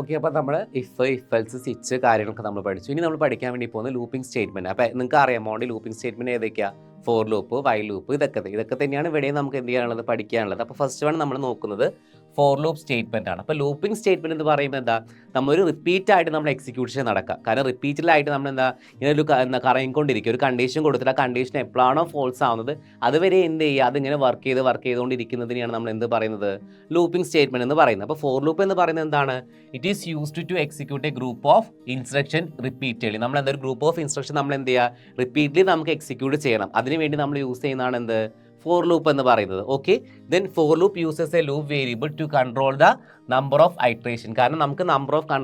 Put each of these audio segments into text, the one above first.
Okay, അപ്പോൾ നമ്മൾ if else switch കാര്യങ്ങളൊക്കെ നമ്മൾ പഠിച്ചു. ഇനി നമ്മൾ പഠിക്കാൻ വേണ്ടി പോകുന്ന ലൂപ്പിംഗ് സ്റ്റേറ്റ്മെൻറ്റ്. അപ്പോൾ നിങ്ങൾക്ക് അറിയാം മോഡി ലൂപ്പിംഗ് സ്റ്റേറ്റ്മെൻറ്റ് ഏതൊക്കെയാണ്? ഫോർ ലൂപ്പ്, വൈൽ ലൂപ്പ്, ഇതൊക്കെ തന്നെയാണ് ഇവിടെയും നമുക്ക് എന്ത് ചെയ്യാനുള്ളത്, പഠിക്കാനുള്ളത്. അപ്പോൾ ഫസ്റ്റ് വൺ നമ്മൾ നോക്കുന്നത് ഫോർ ലൂപ്പ് സ്റ്റേറ്റ്മെൻറ്റ് ആണ്. അപ്പോൾ ലൂപ്പിംഗ് സ്റ്റേറ്റ്മെൻറ്റ് എന്ന് പറയുമ്പോൾ എന്താ, നമ്മളൊരു റിപ്പീറ്റായിട്ട് നമ്മൾ എക്സിക്യൂഷൻ നടക്കുക. കാരണം റിപ്പീറ്റഡായിട്ട് നമ്മൾ ഇങ്ങനെ ഒരു കറങ്ങിക്കൊണ്ടിരിക്കുക. ഒരു കണ്ടീഷൻ കൊടുത്തിട്ട് ആ കണ്ടീഷൻ എപ്പോഴാണോ ഫോൾസ് ആവുന്നത് അതുവരെ എന്ത് ചെയ്യുക, അതിങ്ങനെ വർക്ക് ചെയ്തുകൊണ്ടിരിക്കുന്നതിനെയാണ് നമ്മൾ എന്ത് പറയുന്നത്, ലൂപ്പിംഗ് സ്റ്റേറ്റ്മെൻറ്റ് എന്ന് പറയുന്നത്. അപ്പോൾ ഫോർ ലൂപ്പ് എന്ന് പറയുന്നത് എന്താണ്? It is used to execute a group of instruction repeatedly. നമ്മൾ എന്തൊരു ഗ്രൂപ്പ് ഓഫ് ഇൻസ്ട്രക്ഷൻ നമ്മൾ എന്ത് ചെയ്യുക, റിപ്പീറ്റ്ലി നമുക്ക് എക്സിക്യൂട്ട് ചെയ്യണം. അതിനുവേണ്ടി നമ്മൾ യൂസ് ചെയ്യുന്നതാണ് എന്ത്, ഫോർ ലൂപ്പ് എന്ന് പറയുന്നത്. Okay, then for loop uses a loop variable to control the number of iteration. കാരണം നമുക്ക് നമ്പർ ഓഫ്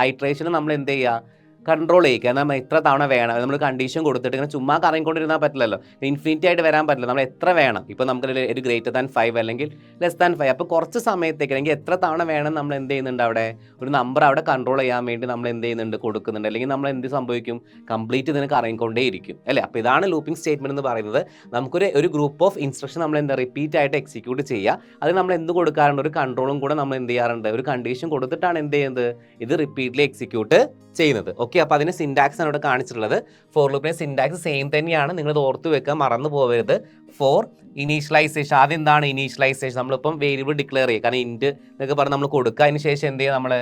ഐട്രേഷൻ നമ്മൾ എന്ത് ചെയ്യുക, കൺട്രോൾ ചെയ്യുക. നമ്മൾ എത്ര തവണ വേണം, നമ്മൾ കണ്ടീഷൻ കൊടുത്തിട്ട് ഇങ്ങനെ ചുമ്മാ കറങ്ങിക്കൊണ്ടിരുന്നാൽ പറ്റില്ലല്ലോ, ഇൻഫിനിറ്റി ആയിട്ട് വരാൻ പറ്റില്ല. നമ്മൾ എത്ര വേണം, ഇപ്പോൾ നമുക്ക് ഒരു ഗ്രേറ്റർ ദാൻ 5 അല്ലെങ്കിൽ ലെസ് ദാൻ 5, അപ്പോൾ കുറച്ച് സമയത്തേക്ക് അല്ലെങ്കിൽ എത്ര തവണ വേണം നമ്മൾ എന്ത് ചെയ്യുന്നുണ്ട്, അവിടെ ഒരു നമ്പർ അവിടെ കൺട്രോൾ ചെയ്യാൻ വേണ്ടി നമ്മൾ എന്ത് ചെയ്യുന്നുണ്ട്, കൊടുക്കുന്നുണ്ട്. അല്ലെങ്കിൽ നമ്മൾ എന്ത് സംഭവിക്കും, കംപ്ലീറ്റ് ഇതിന് കറങ്ങിക്കൊണ്ടേയിരിക്കും അല്ലേ. അപ്പോൾ ഇതാണ് ലൂപ്പിംഗ് സ്റ്റേറ്റ്മെൻറ്റ് എന്ന് പറയുന്നത്. നമുക്കൊരു ഗ്രൂപ്പ് ഓഫ് ഇൻസ്ട്രക്ഷൻ നമ്മൾ എന്താ റിപ്പീറ്റ് ആയിട്ട് എക്സിക്യൂട്ട് ചെയ്യുക. അത് നമ്മൾ എന്ത് കൊടുക്കാറുണ്ട്, ഒരു കൺട്രോളും കൂടെ നമ്മൾ എന്ത് ചെയ്യാറുണ്ട്, ഒരു കണ്ടീഷൻ കൊടുത്തിട്ടാണ് എന്ത് ചെയ്യുന്നത്, ഇത് റിപ്പീറ്റ്ലി എക്സിക്യൂട്ട് ചെയ്യുന്നത്. ഓക്കെ, അപ്പോൾ അതിന് സിൻടാക്സ് ആണ് ഇവിടെ കാണിച്ചിട്ടുള്ളത്. ഫോർ ലൂപ്പിന്റെ സിൻടാക്സ് സെയിം തന്നെയാണ്, നിങ്ങളിത് ഓർത്ത് വെക്കുക, മറന്നു പോകരുത്. ഫോർ ഇനീഷ്യലൈസേഷൻ, ആദ്യം എന്താണ് ഇനീഷ്യലൈസേഷൻ, നമ്മളിപ്പം വേരിയബിൾ ഡിക്ലെയർ ചെയ്യുക. കാരണം ഇൻറ്റ് എന്നൊക്കെ പറഞ്ഞ് നമ്മൾ കൊടുക്കുക, അതിന് ശേഷം എന്ത് ചെയ്യുക, നമ്മൾ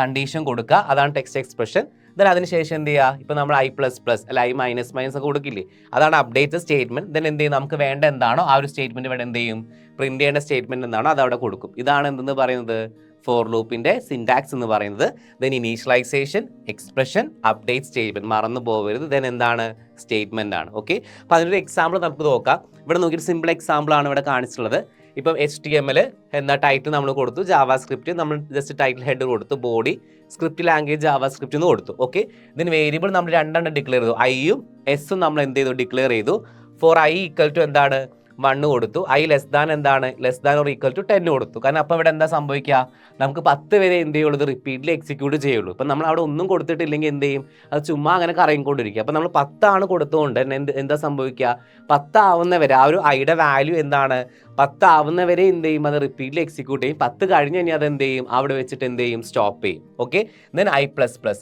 കണ്ടീഷൻ കൊടുക്കുക, അതാണ് ടെക്സ്റ്റ് എക്സ്പ്രഷൻ. ദെൻ അതിന് ശേഷം എന്ത് ചെയ്യുക, ഇപ്പോൾ നമ്മൾ I++ അല്ല I- ഒക്കെ കൊടുക്കില്ലേ, അതാണ് അപ്ഡേറ്റ് സ്റ്റേറ്റ്മെന്റ്. ദെൻ എന്ത് ചെയ്യും, നമുക്ക് വേണ്ട എന്താണോ ആ ഒരു സ്റ്റേറ്റ്മെന്റ് ഇവിടെ എന്ത് ചെയ്യും, പ്രിന്റ് ചെയ്യേണ്ട സ്റ്റേറ്റ്മെന്റ് എന്താണോ അത് അവിടെ കൊടുക്കും. ഇതാണ് എന്തെന്ന് പറയുന്നത്, ഫോർ ലൂപ്പിന്റെ സിൻടാക്സ് എന്ന് പറയുന്നത്. Then initialization, expression, update statement, മറന്നു പോകരുത്. ദെൻ എന്താണ്, സ്റ്റേറ്റ്മെന്റ് ആണ്. ഓക്കെ, അപ്പോൾ അതിനൊരു എക്സാമ്പിൾ നമുക്ക് നോക്കാം. ഇവിടെ നോക്കിയിട്ട് സിമ്പിൾ എക്സാമ്പിൾ ആണ് ഇവിടെ കാണിച്ചിട്ടുള്ളത്. ഇപ്പം HTML എന്ന ടൈറ്റിൽ നമ്മൾ കൊടുത്തു, ജാവാ സ്ക്രിപ്റ്റ് നമ്മൾ ജസ്റ്റ് ടൈറ്റിൽ ഹെഡ് കൊടുത്തു, body script language Java script എന്ന് കൊടുത്തു. ഓക്കെ, ഇതിന് വേരിയബിൾ നമ്മൾ രണ്ടെണ്ണം ഡിക്ലെയർ ചെയ്തു, ഐയും എസും നമ്മൾ എന്ത് ചെയ്തു, ഡിക്ലെയർ ചെയ്തു. ഫോർ I = എന്താണ്, 1 കൊടുത്തു. I ലെസ് ദാൻ എന്താണ്, less than or equal to 10 കൊടുത്തു. കാരണം അപ്പോൾ ഇവിടെ എന്താ സംഭവിക്കുക, നമുക്ക് 10 വരെ എന്ത് ചെയ്യുള്ളൂ, ഇത് റിപ്പീറ്റ്ലി എക്സിക്യൂട്ട് ചെയ്യുള്ളൂ. ഇപ്പം നമ്മൾ അവിടെ ഒന്നും കൊടുത്തിട്ടില്ലെങ്കിൽ എന്ത് ചെയ്യും, അത് ചുമ്മാ അങ്ങനെ കറങ്ങിക്കൊണ്ടിരിക്കുക. അപ്പോൾ നമ്മൾ 10 കൊടുത്തുകൊണ്ട് എന്താ സംഭവിക്കുക, 10 ആവുന്നവരെ ആ ഒരു ഐയുടെ വാല്യൂ എന്താണ്, 10 ആവുന്നവരെ എന്ത് ചെയ്യും, അത് റിപ്പീറ്റ്ലി എക്സിക്യൂട്ട് ചെയ്യും. 10 കഴിഞ്ഞ് കഴിഞ്ഞാൽ അത് എന്ത് ചെയ്യും, അവിടെ വെച്ചിട്ട് എന്ത് ചെയ്യും, സ്റ്റോപ്പ് ചെയ്യും. ഓക്കെ, ദെൻ I++,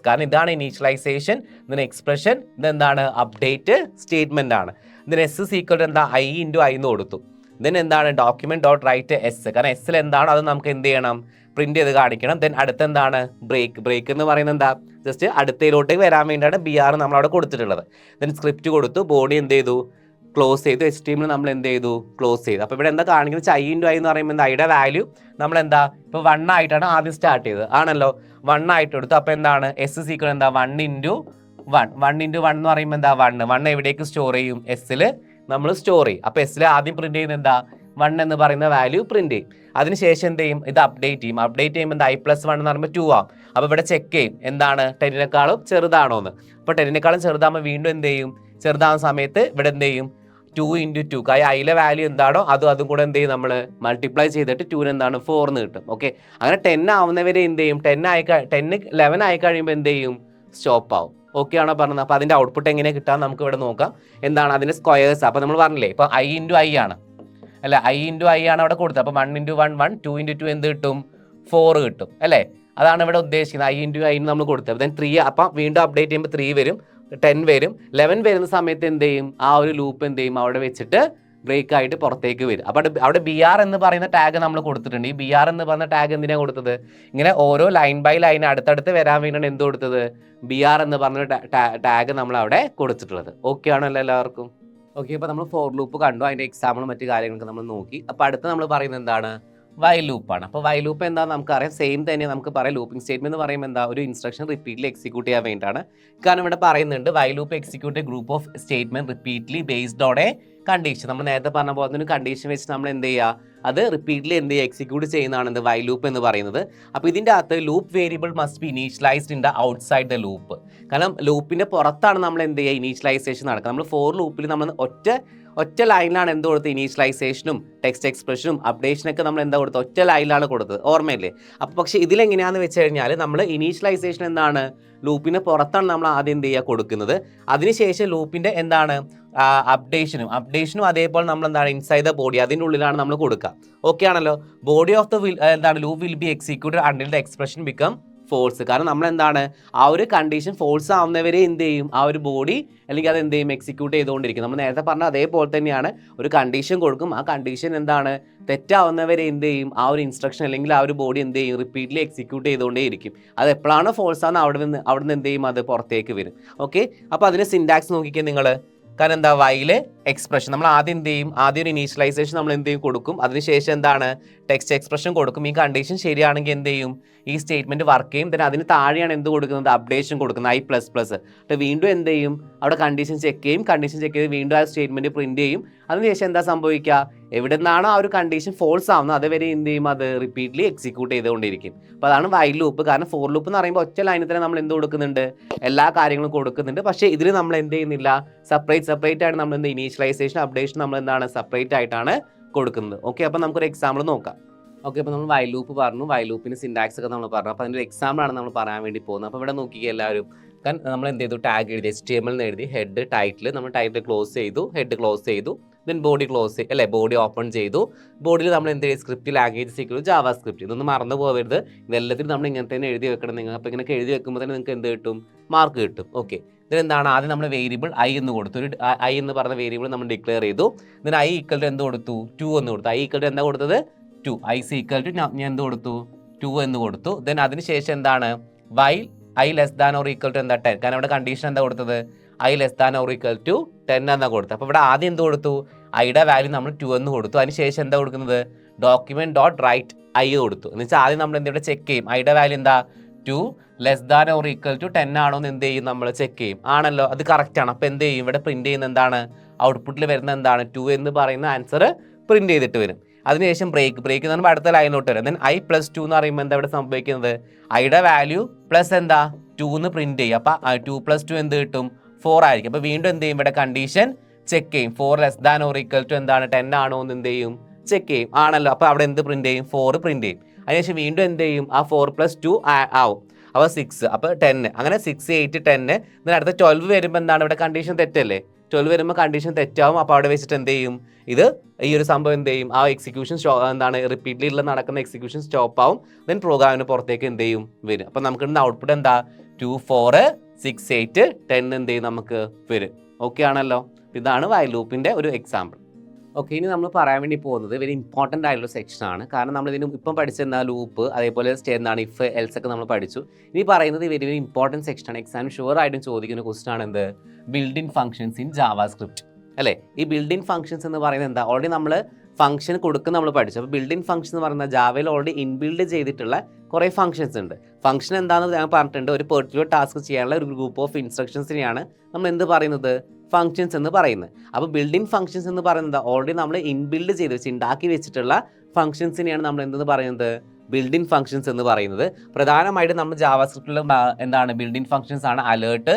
കാരണം ഇതാണ് ഇനീഷ്യലൈസേഷൻ, ദെൻ എക്സ്പ്രഷൻ, ഇതെന്താണ്, അപ്ഡേറ്റ് സ്റ്റേറ്റ്മെന്റ് ആണ്. ദെൻ S = എന്താ, I × I എന്ന് കൊടുത്തു. ദെൻ എന്താണ്, document.write S, കാരണം എസ്സിൽ എന്താണോ അത് നമുക്ക് എന്ത് ചെയ്യണം, പ്രിന്റ് ചെയ്ത് കാണിക്കണം. ദെൻ അടുത്ത എന്താണ്, ബ്രേക്ക് എന്ന് പറയുന്നത് എന്താ, ജസ്റ്റ് അടുത്തയിലോട്ടേക്ക് വരാൻ വേണ്ടിയാണ് BR നമ്മൾ അവിടെ കൊടുത്തിട്ടുള്ളത്. ദെൻ സ്ക്രിപ്റ്റ് കൊടുത്തു, ബോഡി എന്ത് ചെയ്തു, ക്ലോസ് ചെയ്തു, HTML നമ്മൾ എന്ത് ചെയ്തു, ക്ലോസ് ചെയ്തു. അപ്പോൾ ഇവിടെ എന്താ കാണിക്കുന്നത്, I × I എന്ന് പറയുമ്പോൾ എന്താ, ഐയുടെ വാല്യൂ നമ്മൾ എന്താ, ഇപ്പോൾ 1 ആയിട്ടാണ് ആദ്യം സ്റ്റാർട്ട് ചെയ്തത് ആണല്ലോ, 1 ആയിട്ട് എടുത്തു. അപ്പോൾ എന്താണ്, S = എന്താ, 1 × 1 എന്ന് പറയുമ്പോൾ എന്താ, 1 എവിടേക്ക് സ്റ്റോർ ചെയ്യും, എസ്സിൽ നമ്മൾ സ്റ്റോർ ചെയ്യും. അപ്പോൾ എസ്സിൽ ആദ്യം പ്രിന്റ് ചെയ്യുന്നത് എന്താ, 1 എന്ന് പറയുന്ന വാല്യൂ പ്രിന്റ് ചെയ്യും. അതിനുശേഷം എന്ത് ചെയ്യും, ഇത് അപ്ഡേറ്റ് ചെയ്യും. അപ്ഡേറ്റ് ചെയ്യുമ്പോൾ എന്താ, I+1 എന്ന് പറയുമ്പോൾ 2 ആവും. അപ്പോൾ ഇവിടെ ചെക്ക് ചെയ്യും എന്താണ്, 10 ചെറുതാണോ എന്ന്. അപ്പോൾ 10 ചെറുതാകുമ്പോൾ വീണ്ടും എന്ത് ചെയ്യും, ചെറുതാവുന്ന സമയത്ത് ഇവിടെ എന്ത് ചെയ്യും, 2 × 2, അതിലെ വാല്യൂ എന്താണോ അതും കൂടെ എന്ത് ചെയ്യും, നമ്മൾ മൾട്ടിപ്ലൈ ചെയ്തിട്ട് 2 എന്താണ്, 4 എന്ന് കിട്ടും. ഓക്കെ, അങ്ങനെ 10 ആവുന്നവരെ എന്ത് ചെയ്യും, 11 ആയി കഴിയുമ്പോൾ എന്ത് ചെയ്യും, സ്റ്റോപ്പ് ആവും. ഓക്കെ ആണോ പറഞ്ഞത്. അപ്പോൾ അതിൻ്റെ ഔട്ട്പുട്ട് എങ്ങനെ കിട്ടാൻ നമുക്ക് ഇവിടെ നോക്കാം. എന്താണ് അതിൻ്റെ സ്ക്വയേഴ്സ്. അപ്പോൾ നമ്മൾ പറഞ്ഞില്ലേ, ഇപ്പോൾ I × I ആണ് അല്ലേ, I × I ആണ് അവിടെ കൊടുത്തത്. അപ്പോൾ 1 × 1 1, 2 × 2 എന്ത് കിട്ടും, 4 കിട്ടും അല്ലേ. അതാണ് ഇവിടെ ഉദ്ദേശിക്കുന്നത്, I × I നമ്മൾ കൊടുത്തത്. ദെൻ 3, അപ്പം വീണ്ടും അപ്ഡേറ്റ് ചെയ്യുമ്പോൾ 3 വരും, 10 വരും, 11 വരുന്ന സമയത്ത് എന്ത് ചെയ്യും, ആ ഒരു ലൂപ്പ് എന്ത് ചെയ്യും, അവിടെ വെച്ചിട്ട് ബ്രേക്ക് ആയിട്ട് പുറത്തേക്ക് വരും. അപ്പോൾ അവിടെ BR എന്ന് പറയുന്ന ടാഗ് നമ്മൾ കൊടുത്തിട്ടുണ്ട്. ഈ BR എന്ന് പറയുന്ന ടാഗ് എന്തിനാണ് കൊടുത്തത്, ഇങ്ങനെ ഓരോ ലൈൻ ബൈ ലൈൻ അടുത്തടുത്ത് വരാൻ വേണ്ടിയാണ് എന്ത് കൊടുത്തത്, BR എന്ന് പറഞ്ഞ ടാഗ് നമ്മൾ അവിടെ കൊടുത്തിട്ടുള്ളത്. ഓക്കെ ആണല്ലോ എല്ലാവർക്കും. ഓക്കെ, അപ്പോൾ നമ്മൾ ഫോർ ലൂപ്പ് കണ്ടു, അതിൻ്റെ എക്സാമ്പിളും മറ്റു കാര്യങ്ങളൊക്കെ നമ്മൾ നോക്കി. അപ്പോൾ അടുത്ത് നമ്മൾ പറയുന്നത് എന്താണ്, വൈൽ ലൂപ്പാണ്. അപ്പോൾ വൈൽ ലൂപ്പ് എന്താണെന്ന് നമുക്കറിയാം, സെയിം തന്നെ നമുക്ക് പറയാം. ലൂപ്പിംഗ് സ്റ്റേറ്റ്മെന്റ് എന്ന് പറയുമ്പോൾ എന്താ, ഒരു ഇൻസ്ട്രക്ഷൻ റിപ്പീറ്റ്ലി എക്സിക്യൂട്ട് ചെയ്യാൻ വേണ്ടിയിട്ടാണ്. കാരണം ഇവിടെ പറയുന്നുണ്ട്, while loop execute a group of statement repeatedly based on A condition. നമ്മൾ നേരത്തെ പറഞ്ഞ പോലെ തന്നെ കണ്ടീഷൻ വെച്ച് നമ്മൾ എന്ത് ചെയ്യുക, അത് റിപ്പീറ്റ്ലി എന്ത് ചെയ്യുക, എക്സിക്യൂട്ട് ചെയ്യുന്നതാണ് എന്ത്, വൈൽ ലൂപ്പ് എന്ന് പറയുന്നത്. അപ്പോൾ ഇതിൻ്റെ അകത്ത് loop variable must be initialised in the outside the loop. കാരണം ലൂപ്പിൻ്റെ പുറത്താണ് നമ്മൾ എന്ത് ചെയ്യുക, ഇനീഷ്യലൈസേഷൻ നടക്കുക. നമ്മൾ ഫോർ ലൂപ്പിൽ നമ്മൾ ഒറ്റ ലൈനിലാണ് എന്ത് കൊടുത്തത്, ഇനീഷ്യലൈസേഷനും ടെക്സ്റ്റ് എക്സ്പ്രഷനും അപ്ഡേഷനൊക്കെ നമ്മൾ എന്താ കൊടുത്തത്, ഒറ്റ ലൈനിലാണ് കൊടുത്തത്, ഓർമ്മയില്ലേ. അപ്പോൾ പക്ഷേ ഇതിലെങ്ങനെയാണെന്ന് വെച്ച് കഴിഞ്ഞാൽ നമ്മൾ ഇനീഷ്യലൈസേഷൻ എന്താണ്, ലൂപ്പിന് പുറത്താണ് നമ്മൾ ആദ്യം എന്ത് ചെയ്യുക, കൊടുക്കുന്നത്. അതിനുശേഷം ലൂപ്പിൻ്റെ എന്താണ്, അപ്ഡേഷനും അതേപോലെ നമ്മൾ എന്താണ്, ഇൻസൈഡ് ദ ബോഡി, അതിൻ്റെ ഉള്ളിലാണ് നമ്മൾ കൊടുക്കുക. ഓക്കെ ആണല്ലോ. ബോഡി ഓഫ് ദ എന്താണ്, loop will be executed until the expression become false. കാരണം നമ്മൾ എന്താണ് ആ ഒരു കണ്ടീഷൻ ഫോൾസ് ആവുന്നവരെ എന്ത് ചെയ്യും, ആ ഒരു ബോഡി അല്ലെങ്കിൽ അത് എന്ത് ചെയ്യും, എക്സിക്യൂട്ട് ചെയ്തുകൊണ്ടിരിക്കും. നമ്മൾ നേരത്തെ പറഞ്ഞ അതേപോലെ തന്നെയാണ്, ഒരു കണ്ടീഷൻ കൊടുക്കും, ആ കണ്ടീഷൻ എന്താണ് തെറ്റാവുന്നവരെ എന്ത് ചെയ്യും, ആ ഒരു ഇൻസ്ട്രക്ഷൻ അല്ലെങ്കിൽ ആ ഒരു ബോഡി എന്ത് ചെയ്യും, റിപ്പീറ്റ്ലി എക്സിക്യൂട്ട് ചെയ്തുകൊണ്ടേ ഇരിക്കും. അത് എപ്പോഴാണോ ഫോൾസ് ആവുന്നത് അവിടെ നിന്ന് എന്ത് ചെയ്യും, അത് പുറത്തേക്ക് വരും. ഓക്കെ, അപ്പോൾ അതിന് സിൻടാക്സ് നോക്കിക്കുക നിങ്ങൾ. കാരണം എന്താ, വൈല് എക്സ്പ്രഷൻ നമ്മൾ ആദ്യം എന്ത് ചെയ്യും, ആദ്യം ഒരു ഇനീഷ്യലൈസേഷൻ നമ്മൾ എന്ത് ചെയ്യും കൊടുക്കും, അതിനുശേഷം എന്താണ് ടെക്സ്റ്റ് എക്സ്പ്രഷൻ കൊടുക്കും. ഈ കണ്ടീഷൻ ശരിയാണെങ്കിൽ എന്ത് ചെയ്യും, ഈ സ്റ്റേറ്റ്മെന്റ് വർക്ക് ചെയ്യും. then അതിന് താഴെയാണ് എന്ത് കൊടുക്കുന്നത്, അപ്ഡേഷൻ കൊടുക്കുന്നത് I++. വീണ്ടും എന്ത് ചെയ്യും, അവിടെ കണ്ടീഷൻ ചെക്ക് ചെയ്യും, കണ്ടീഷൻ ചെക്ക് ചെയ്ത് വീണ്ടും ആ സ്റ്റേറ്റ്മെന്റ് പ്രിന്റ് ചെയ്യും. അതിനുശേഷം എന്താ സംഭവിക്കുക, എവിടെ നിന്നാണോ ആ ഒരു കണ്ടീഷൻ ഫോൾസ് ആവുന്നത് അതുവരെ എന്ത് ചെയ്യും, അത് റിപ്പീറ്റ്ലി എക്സിക്യൂട്ട് ചെയ്തുകൊണ്ടിരിക്കും. അപ്പോൾ അതാണ് വൈൽ ലൂപ്പ്. കാരണം ഫോർ ലൂപ്പ് എന്ന് പറയുമ്പോൾ ഒറ്റ ലൈനിൽ തന്നെ നമ്മൾ എന്ത് കൊടുക്കുന്നുണ്ട്, എല്ലാ കാര്യങ്ങളും കൊടുക്കുന്നുണ്ട്. പക്ഷേ ഇതിൽ നമ്മൾ എന്ത് ചെയ്യുന്നില്ല, സെപ്പറേറ്റ് ആയിട്ട് നമ്മൾ എന്ത് ഇനീഷ്യലൈസേഷൻ അപ്ഡേഷൻ നമ്മൾ എന്താണ് സെപ്പറേറ്റ് ആയിട്ടാണ് കൊടുക്കുന്നത്. ഓക്കെ, അപ്പോൾ നമുക്കൊരു എക്സാമ്പിൾ നോക്കാം. ഓക്കെ, അപ്പോൾ നമ്മൾ വൈൽ ലൂപ്പ് പറഞ്ഞു, വൈൽ ലൂപ്പിന് സിൻടാക്സ് ഒക്കെ നമ്മൾ പറഞ്ഞു. അപ്പോൾ അതിൻ്റെ ഒരു എക്സാമ്പിൾ ആണ് നമ്മൾ പറയാൻ വേണ്ടി പോകുന്നത്. അപ്പോൾ ഇവിടെ നോക്കിക്കുക എല്ലാവരും. കാരണം നമ്മൾ എന്ത് ചെയ്തു, ടാഗ് എഴുതി, HTML എന്ന് എഴുതി, ഹെഡ് ടൈറ്റിൽ, നമ്മൾ ടൈറ്റിൽ ക്ലോസ് ചെയ്തു, ഹെഡ് ക്ലോസ് ചെയ്തു, ദെൻ ബോഡി ക്ലോസ് അല്ലേ, ബോഡി ഓപ്പൺ ചെയ്തു. ബോഡിയിൽ നമ്മൾ എന്ത് ചെയ്യും, script language SQL JavaScript. ഇതൊന്നും മറന്നു പോകരുത്, ഇതെല്ലാത്തിനും നമ്മൾ ഇങ്ങനെ തന്നെ എഴുതി വെക്കണം നിങ്ങൾ. അപ്പോൾ ഇങ്ങനെ എഴുതി വെക്കുമ്പോൾ തന്നെ നിങ്ങൾക്ക് എന്ത് കിട്ടും, മാർക്ക് കിട്ടും. ഓക്കെ, ഇതിനെന്താണ്, ആദ്യം നമ്മൾ വേരിയബിൾ ഐ എന്ന് കൊടുത്തു, ഒരു ഐ എന്ന് പറഞ്ഞ വേരിയബിൾ നമ്മൾ ഡിക്ലെയർ ചെയ്തു. ഇതിന് ഐ ഈക്വൽ ടു എന്ത് കൊടുത്തു, 2 എന്ന് കൊടുത്തു. ഐ ഈക്വൽ ടു എന്താ കൊടുത്തത്, 2. ഐ ഈക്വൽ ടു ഞാൻ എന്ത് കൊടുത്തു, 2 എന്ന് കൊടുത്തു. ദെൻ അതിനുശേഷം എന്താണ്, while I less than or equal to എന്താ 10. കാരണം ഇവിടെ കണ്ടീഷൻ എന്താ കൊടുത്തത്, I less than or equal to 10 എന്നാ കൊടുത്തത്. അപ്പോൾ ഇവിടെ ആദ്യം എന്ത് കൊടുത്തു, ഐയുടെ വാല്യൂ നമ്മൾ 2 എന്ന് കൊടുത്തു. അതിനുശേഷം എന്താ കൊടുക്കുന്നത്, ഡോക്യുമെന്റ് ഡോട്ട് റൈറ്റ് ഐ കൊടുത്തു. എന്ന് വെച്ചാൽ ആദ്യം നമ്മൾ എന്തെങ്കിലും ചെക്ക് ചെയ്യും, ഐയുടെ വാല്യൂ എന്താ 2 less than or equal to 10 ആണോ എന്ന് എന്ത് ചെയ്യും, നമ്മൾ ചെക്ക് ചെയ്യും. ആണല്ലോ, അത് കറക്റ്റ് ആണ്. അപ്പോൾ എന്ത് ചെയ്യും, ഇവിടെ പ്രിന്റ് ചെയ്യുന്ന എന്താണ്, ഔട്ട്പുട്ടിൽ വരുന്ന എന്താണ് 2 എന്ന് പറയുന്ന ആൻസർ പ്രിന്റ് ചെയ്തിട്ട് വരും. അതിനുശേഷം ബ്രേക്ക് എന്ന് പറയുമ്പോൾ അടുത്ത ലൈനോട്ട് വരും. ദെൻ I+2 എന്ന് പറയുമ്പോൾ എന്താ ഇവിടെ സംഭവിക്കുന്നത്, ഐയുടെ വാല്യൂ പ്ലസ് എന്താ 2 എന്ന് പ്രിന്റ് ചെയ്യും. അപ്പോൾ 2+2 എന്ത് കിട്ടും, 4 ആയിരിക്കും. അപ്പോൾ വീണ്ടും എന്ത് ചെയ്യും, ഇവിടെ കണ്ടീഷൻ ചെക്ക് ചെയ്യും, 4 less than or equal to എന്താണ് 10 ആണോ എന്ന് എന്ത് ചെയ്യും, ചെക്ക് ചെയ്യും. ആണല്ലോ, അപ്പോൾ അവിടെ എന്ത് പ്രിന്റ് ചെയ്യും, 4 പ്രിന്റ് ചെയ്യും. അതിനുശേഷം വീണ്ടും എന്ത് ചെയ്യും, ആ 4+2 ആവും, അപ്പോൾ 6, അപ്പോൾ 10, അങ്ങനെ 6, 8, 10. then അടുത്ത 12 വരുമ്പോൾ എന്താണ്, ഇവിടെ കണ്ടീഷൻ തെറ്റല്ലേ, 12 വരുമ്പോൾ കണ്ടീഷൻ തെറ്റാവും. അപ്പോൾ അവിടെ വെച്ചിട്ട് എന്ത് ചെയ്യും, ഇത് ഈ ഒരു സംഭവം എന്ത് ചെയ്യും, ആ എക്സിക്യൂഷൻ എന്താണ് റിപ്പീറ്റ്ലി നടക്കുന്ന എക്സിക്യൂഷൻ സ്റ്റോപ്പ് ആവും. ദെൻ പ്രോഗ്രാമിന് പുറത്തേക്ക് എന്ത് ചെയ്യും, വരും. അപ്പോൾ നമുക്ക് ഇടുന്ന ഔട്ട്പുട്ട് എന്താ, 2, 4, 6, 8, 10 എന്ത് ചെയ്യും നമുക്ക് വരും. ഓക്കെ ആണല്ലോ, ഇതാണ് വൈൽ ലൂപ്പിൻ്റെ ഒരു എക്സാമ്പിൾ. ഓക്കെ, ഇനി നമ്മൾ പറയാൻ വേണ്ടി പോകുന്നത് വെരി ഇമ്പോർട്ടൻ്റ് ആയിട്ടുള്ള സെക്ഷനാണ്. കാരണം നമ്മൾ ഇതിന് ഇപ്പം പഠിച്ചെന്താ ലൂപ്പ്, അതേപോലെ എന്താണ് ഇഫ് എൽസ് ഒക്കെ നമ്മൾ പഠിച്ചു. ഇനി പറയുന്നത് വെരി വെരി ഇമ്പോർട്ടൻറ്റ് സെക്ഷനാണ്. എക്സാം ഷുവർ ആയിട്ടും ചോദിക്കുന്ന ക്വസ്റ്റൻ ആണ് എന്ത്, build in functions in Java script അല്ലേ. ഈ ബിൽഡ് ഇൻ ഫംഗ്ഷൻസ് എന്ന് പറയുന്നത് എന്താ, ഓൾറെഡി നമ്മൾ ഫംഗ്ഷൻ കൊടുക്കുന്ന നമ്മൾ പഠിച്ചു. അപ്പോൾ ബിൽഡ് ഇൻ ഫംഗ്ഷൻ എന്ന് പറയുന്നത് ജാവയിൽ ഓൾറെഡി ഇൻബിൽഡ് ചെയ്തിട്ടുള്ള കുറേ ഫംഗ്ഷൻസ് ഉണ്ട്. ഫംഗ്ഷൻ എന്താണെന്ന് ഞാൻ പറഞ്ഞിട്ടുണ്ട്, ഒരു പെർട്ടിക്കുലർ ടാസ്ക് ചെയ്യാനുള്ള ഒരു ഗ്രൂപ്പ് ഓഫ് ഇൻസ്ട്രക്ഷൻസിനെയാണ് നമ്മൾ എന്ത് പറയുന്നത്, ഫംഗ്ഷൻസ് എന്ന് പറയുന്നത്. അപ്പോൾ ബിൽഡ് ഇൻ ഫംഗ്ഷൻസ് എന്ന് പറയുന്നത് ഓൾറെഡി നമ്മൾ ഇൻബിൽഡ് ചെയ്ത് വെച്ച് ഉണ്ടാക്കി വെച്ചിട്ടുള്ള ഫംഗ്ഷൻസിനെയാണ് നമ്മൾ എന്തെന്ന് പറയുന്നത്, ബിൽഡ് ഇൻ ഫംഗ്ഷൻസ് എന്ന് പറയുന്നത്. പ്രധാനമായിട്ടും നമ്മൾ ജാവാ സ്ക്രിപ്റ്റിൽ എന്താണ് ബിൽഡ് ഇൻ ഫംഗ്ഷൻസ് ആണ് alert,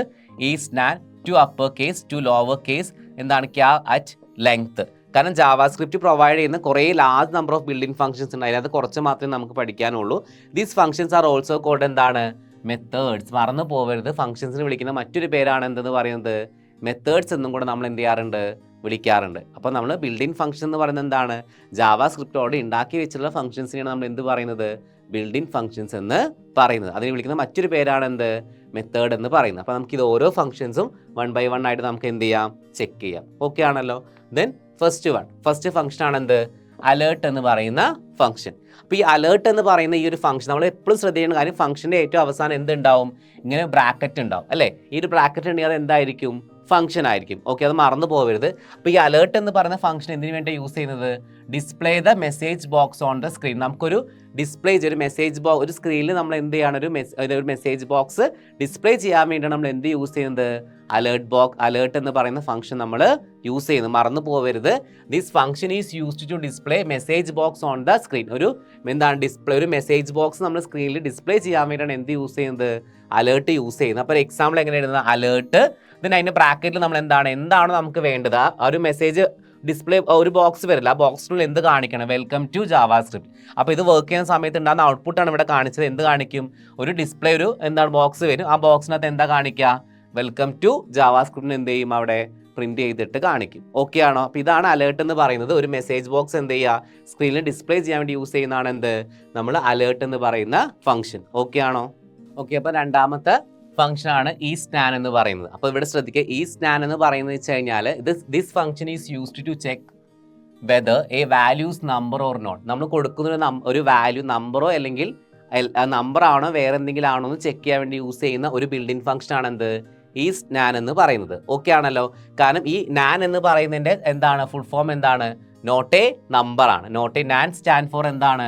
isNaN, to upper case, to lower case, എന്താണ് ക്യാ, അറ്റ്, ലെങ്ത്. കാരണം ജാവാ സ്ക്രിപ്റ്റ് പ്രൊവൈഡ് ചെയ്യുന്ന കുറേ large number of built in functions ഉണ്ട്. അതിനകത്ത് കുറച്ച് മാത്രമേ നമുക്ക് പഠിക്കാനുള്ളൂ. These functions are also called എന്താണ്, മെത്തേഡ്സ്. മറന്നു പോകരുത്, ഫംഗ്ഷൻസിന് വിളിക്കുന്ന മറ്റൊരു പേരാണ് എന്തെന്ന് പറയുന്നത്, മെത്തേഡ്സ് എന്നും കൂടെ നമ്മൾ എന്ത് ചെയ്യാറുണ്ട്, വിളിക്കാറുണ്ട്. അപ്പോൾ നമ്മൾ ബിൽഡ് ഇൻ ഫംഗ്ഷൻ എന്ന് പറയുന്നത് എന്താണ്, ജാവാ സ്ക്രിപ്റ്റോട് ഉണ്ടാക്കി വെച്ചിട്ടുള്ള ഫംഗ്ഷൻസിനെയാണ് നമ്മൾ എന്ത് പറയുന്നത്, ബിൽഡ് ഇൻ ഫംഗ്ഷൻസ് എന്ന് പറയുന്നത്. അതിന് വിളിക്കുന്ന മറ്റൊരു പേരാണ് എന്ത്, മെത്തേഡ് എന്ന് പറയുന്നത്. അപ്പോൾ നമുക്ക് ഇത് ഓരോ ഫംഗ്ഷൻസും 1 by 1 ആയിട്ട് നമുക്ക് എന്ത് ചെയ്യാം, ചെക്ക് ചെയ്യാം. ഓക്കെ ആണല്ലോ. ദെൻ ഫസ്റ്റ് ഫംഗ്ഷൻ ആണ് എന്ത്, അലേർട്ട് എന്ന് പറയുന്ന ഫംഗ്ഷൻ. അപ്പോൾ ഈ അലേർട്ട് എന്ന് പറയുന്ന ഈ ഒരു ഫംഗ്ഷൻ നമ്മൾ എപ്പോഴും ശ്രദ്ധിക്കേണ്ട കാര്യം, ഫംഗ്ഷൻ്റെ ഏറ്റവും അവസാനം എന്തുണ്ടാവും, ഇങ്ങനെ ബ്രാക്കറ്റ് ഉണ്ടാവും അല്ലേ. ഈ ഒരു ബ്രാക്കറ്റ് ഉണ്ടെങ്കിൽ അത് എന്തായിരിക്കും, ഫംഗ്ഷൻ ആയിരിക്കും. ഓക്കെ, അത് മറന്നു പോകരുത്. അപ്പോൾ ഈ അലേർട്ട് എന്ന് പറയുന്ന ഫംഗ്ഷൻ എന്തിനു വേണ്ടി യൂസ് ചെയ്യുന്നത്, display the message box on the screen. നമുക്കൊരു ഡിസ്പ്ലേ ഒരു മെസ്സേജ് ബോക്സ്, ഒരു സ്ക്രീനിൽ നമ്മൾ എന്ത് ചെയ്യാണ്, ഒരു മെസ്സേജ് ബോക്സ് ഡിസ്പ്ലേ ചെയ്യാൻ വേണ്ടിയാണ് നമ്മൾ എന്ത് യൂസ് ചെയ്യുന്നത്, അലേർട്ട് എന്ന് പറയുന്ന ഫംഗ്ഷൻ നമ്മൾ യൂസ് ചെയ്യുന്നത്. മറന്നു പോകരുത്. This function is used to display message box on the screen. ഒരു മെസ്സേജ് ബോക്സ് നമ്മൾ സ്ക്രീനിൽ ഡിസ്പ്ലേ ചെയ്യാൻ വേണ്ടിയാണ് എന്ത് യൂസ് ചെയ്യുന്നത്, അലേർട്ട് യൂസ് ചെയ്യുന്നത്. അപ്പോൾ എക്സാമ്പിൾ എങ്ങനെ എഴുതുന്നത്, അലേർട്ട്, then അതിൻ്റെ ബ്രാക്കറ്റിൽ നമ്മൾ എന്താണോ നമുക്ക് വേണ്ടത്, ആ ഒരു മെസ്സേജ് ഡിസ്പ്ലേ ഒരു ബോക്സ് വരില്ല, ആ ബോക്സിനുള്ളിൽ എന്ത് കാണിക്കണം, വെൽക്കം ടു ജാവാ സ്ക്രിപ്റ്റ്. അപ്പോൾ ഇത് വർക്ക് ചെയ്യുന്ന സമയത്ത് ഉണ്ടാകുന്ന ഔട്ട്പുട്ടാണ് ഇവിടെ കാണിച്ചത്. എന്ത് കാണിക്കും, ഒരു ഡിസ്പ്ലേ, ഒരു ബോക്സ് വരും. ആ ബോക്സിനകത്ത് എന്താ കാണിക്കുക, വെൽക്കം ടു ജാവാ സ്ക്രിപ്റ്റിന് എന്ത് ചെയ്യും, അവിടെ പ്രിന്റ് ചെയ്തിട്ട് കാണിക്കും. ഓക്കെ ആണോ. അപ്പോൾ ഇതാണ് അലേർട്ട് എന്ന് പറയുന്നത്. ഒരു മെസ്സേജ് ബോക്സ് എന്ത് ചെയ്യുക, സ്ക്രീനിൽ ഡിസ്പ്ലേ ചെയ്യാൻ വേണ്ടി യൂസ് ചെയ്യുന്നതാണ് എന്ത്, നമ്മൾ അലേർട്ട് എന്ന് പറയുന്ന ഫംഗ്ഷൻ. ഓക്കെ ആണോ. ഓക്കെ, അപ്പോൾ രണ്ടാമത്തെ ഫംഗ്ഷൻ ആണ് ഈ സ്നാൻ എന്ന് പറയുന്നത്. അപ്പോൾ ഇവിടെ ശ്രദ്ധിക്കുക, ഈ സ്നാൻ എന്ന് പറയുന്നത് വെച്ച് കഴിഞ്ഞാൽ this function is used to check whether a values number or not. നമ്മൾ കൊടുക്കുന്ന ഒരു വാല്യൂ നമ്പറോ അല്ലെങ്കിൽ നമ്പർ ആണോ വേറെ എന്തെങ്കിലും ആണോ എന്ന് ചെക്ക് ചെയ്യാൻ വേണ്ടി യൂസ് ചെയ്യുന്ന ഒരു ബിൽഡിംഗ് ഫംഗ്ഷൻ ആണ് എന്ത്, ഈ നാൻ എന്ന് പറയുന്നത്. ഓക്കെ ആണല്ലോ. കാരണം ഈ നാൻ എന്ന് പറയുന്നതിൻ്റെ എന്താണ് ഫുൾ ഫോം എന്താണ്, നോട്ട് എ നമ്പർ ആണ്. Not a NaN stand for എന്താണ്,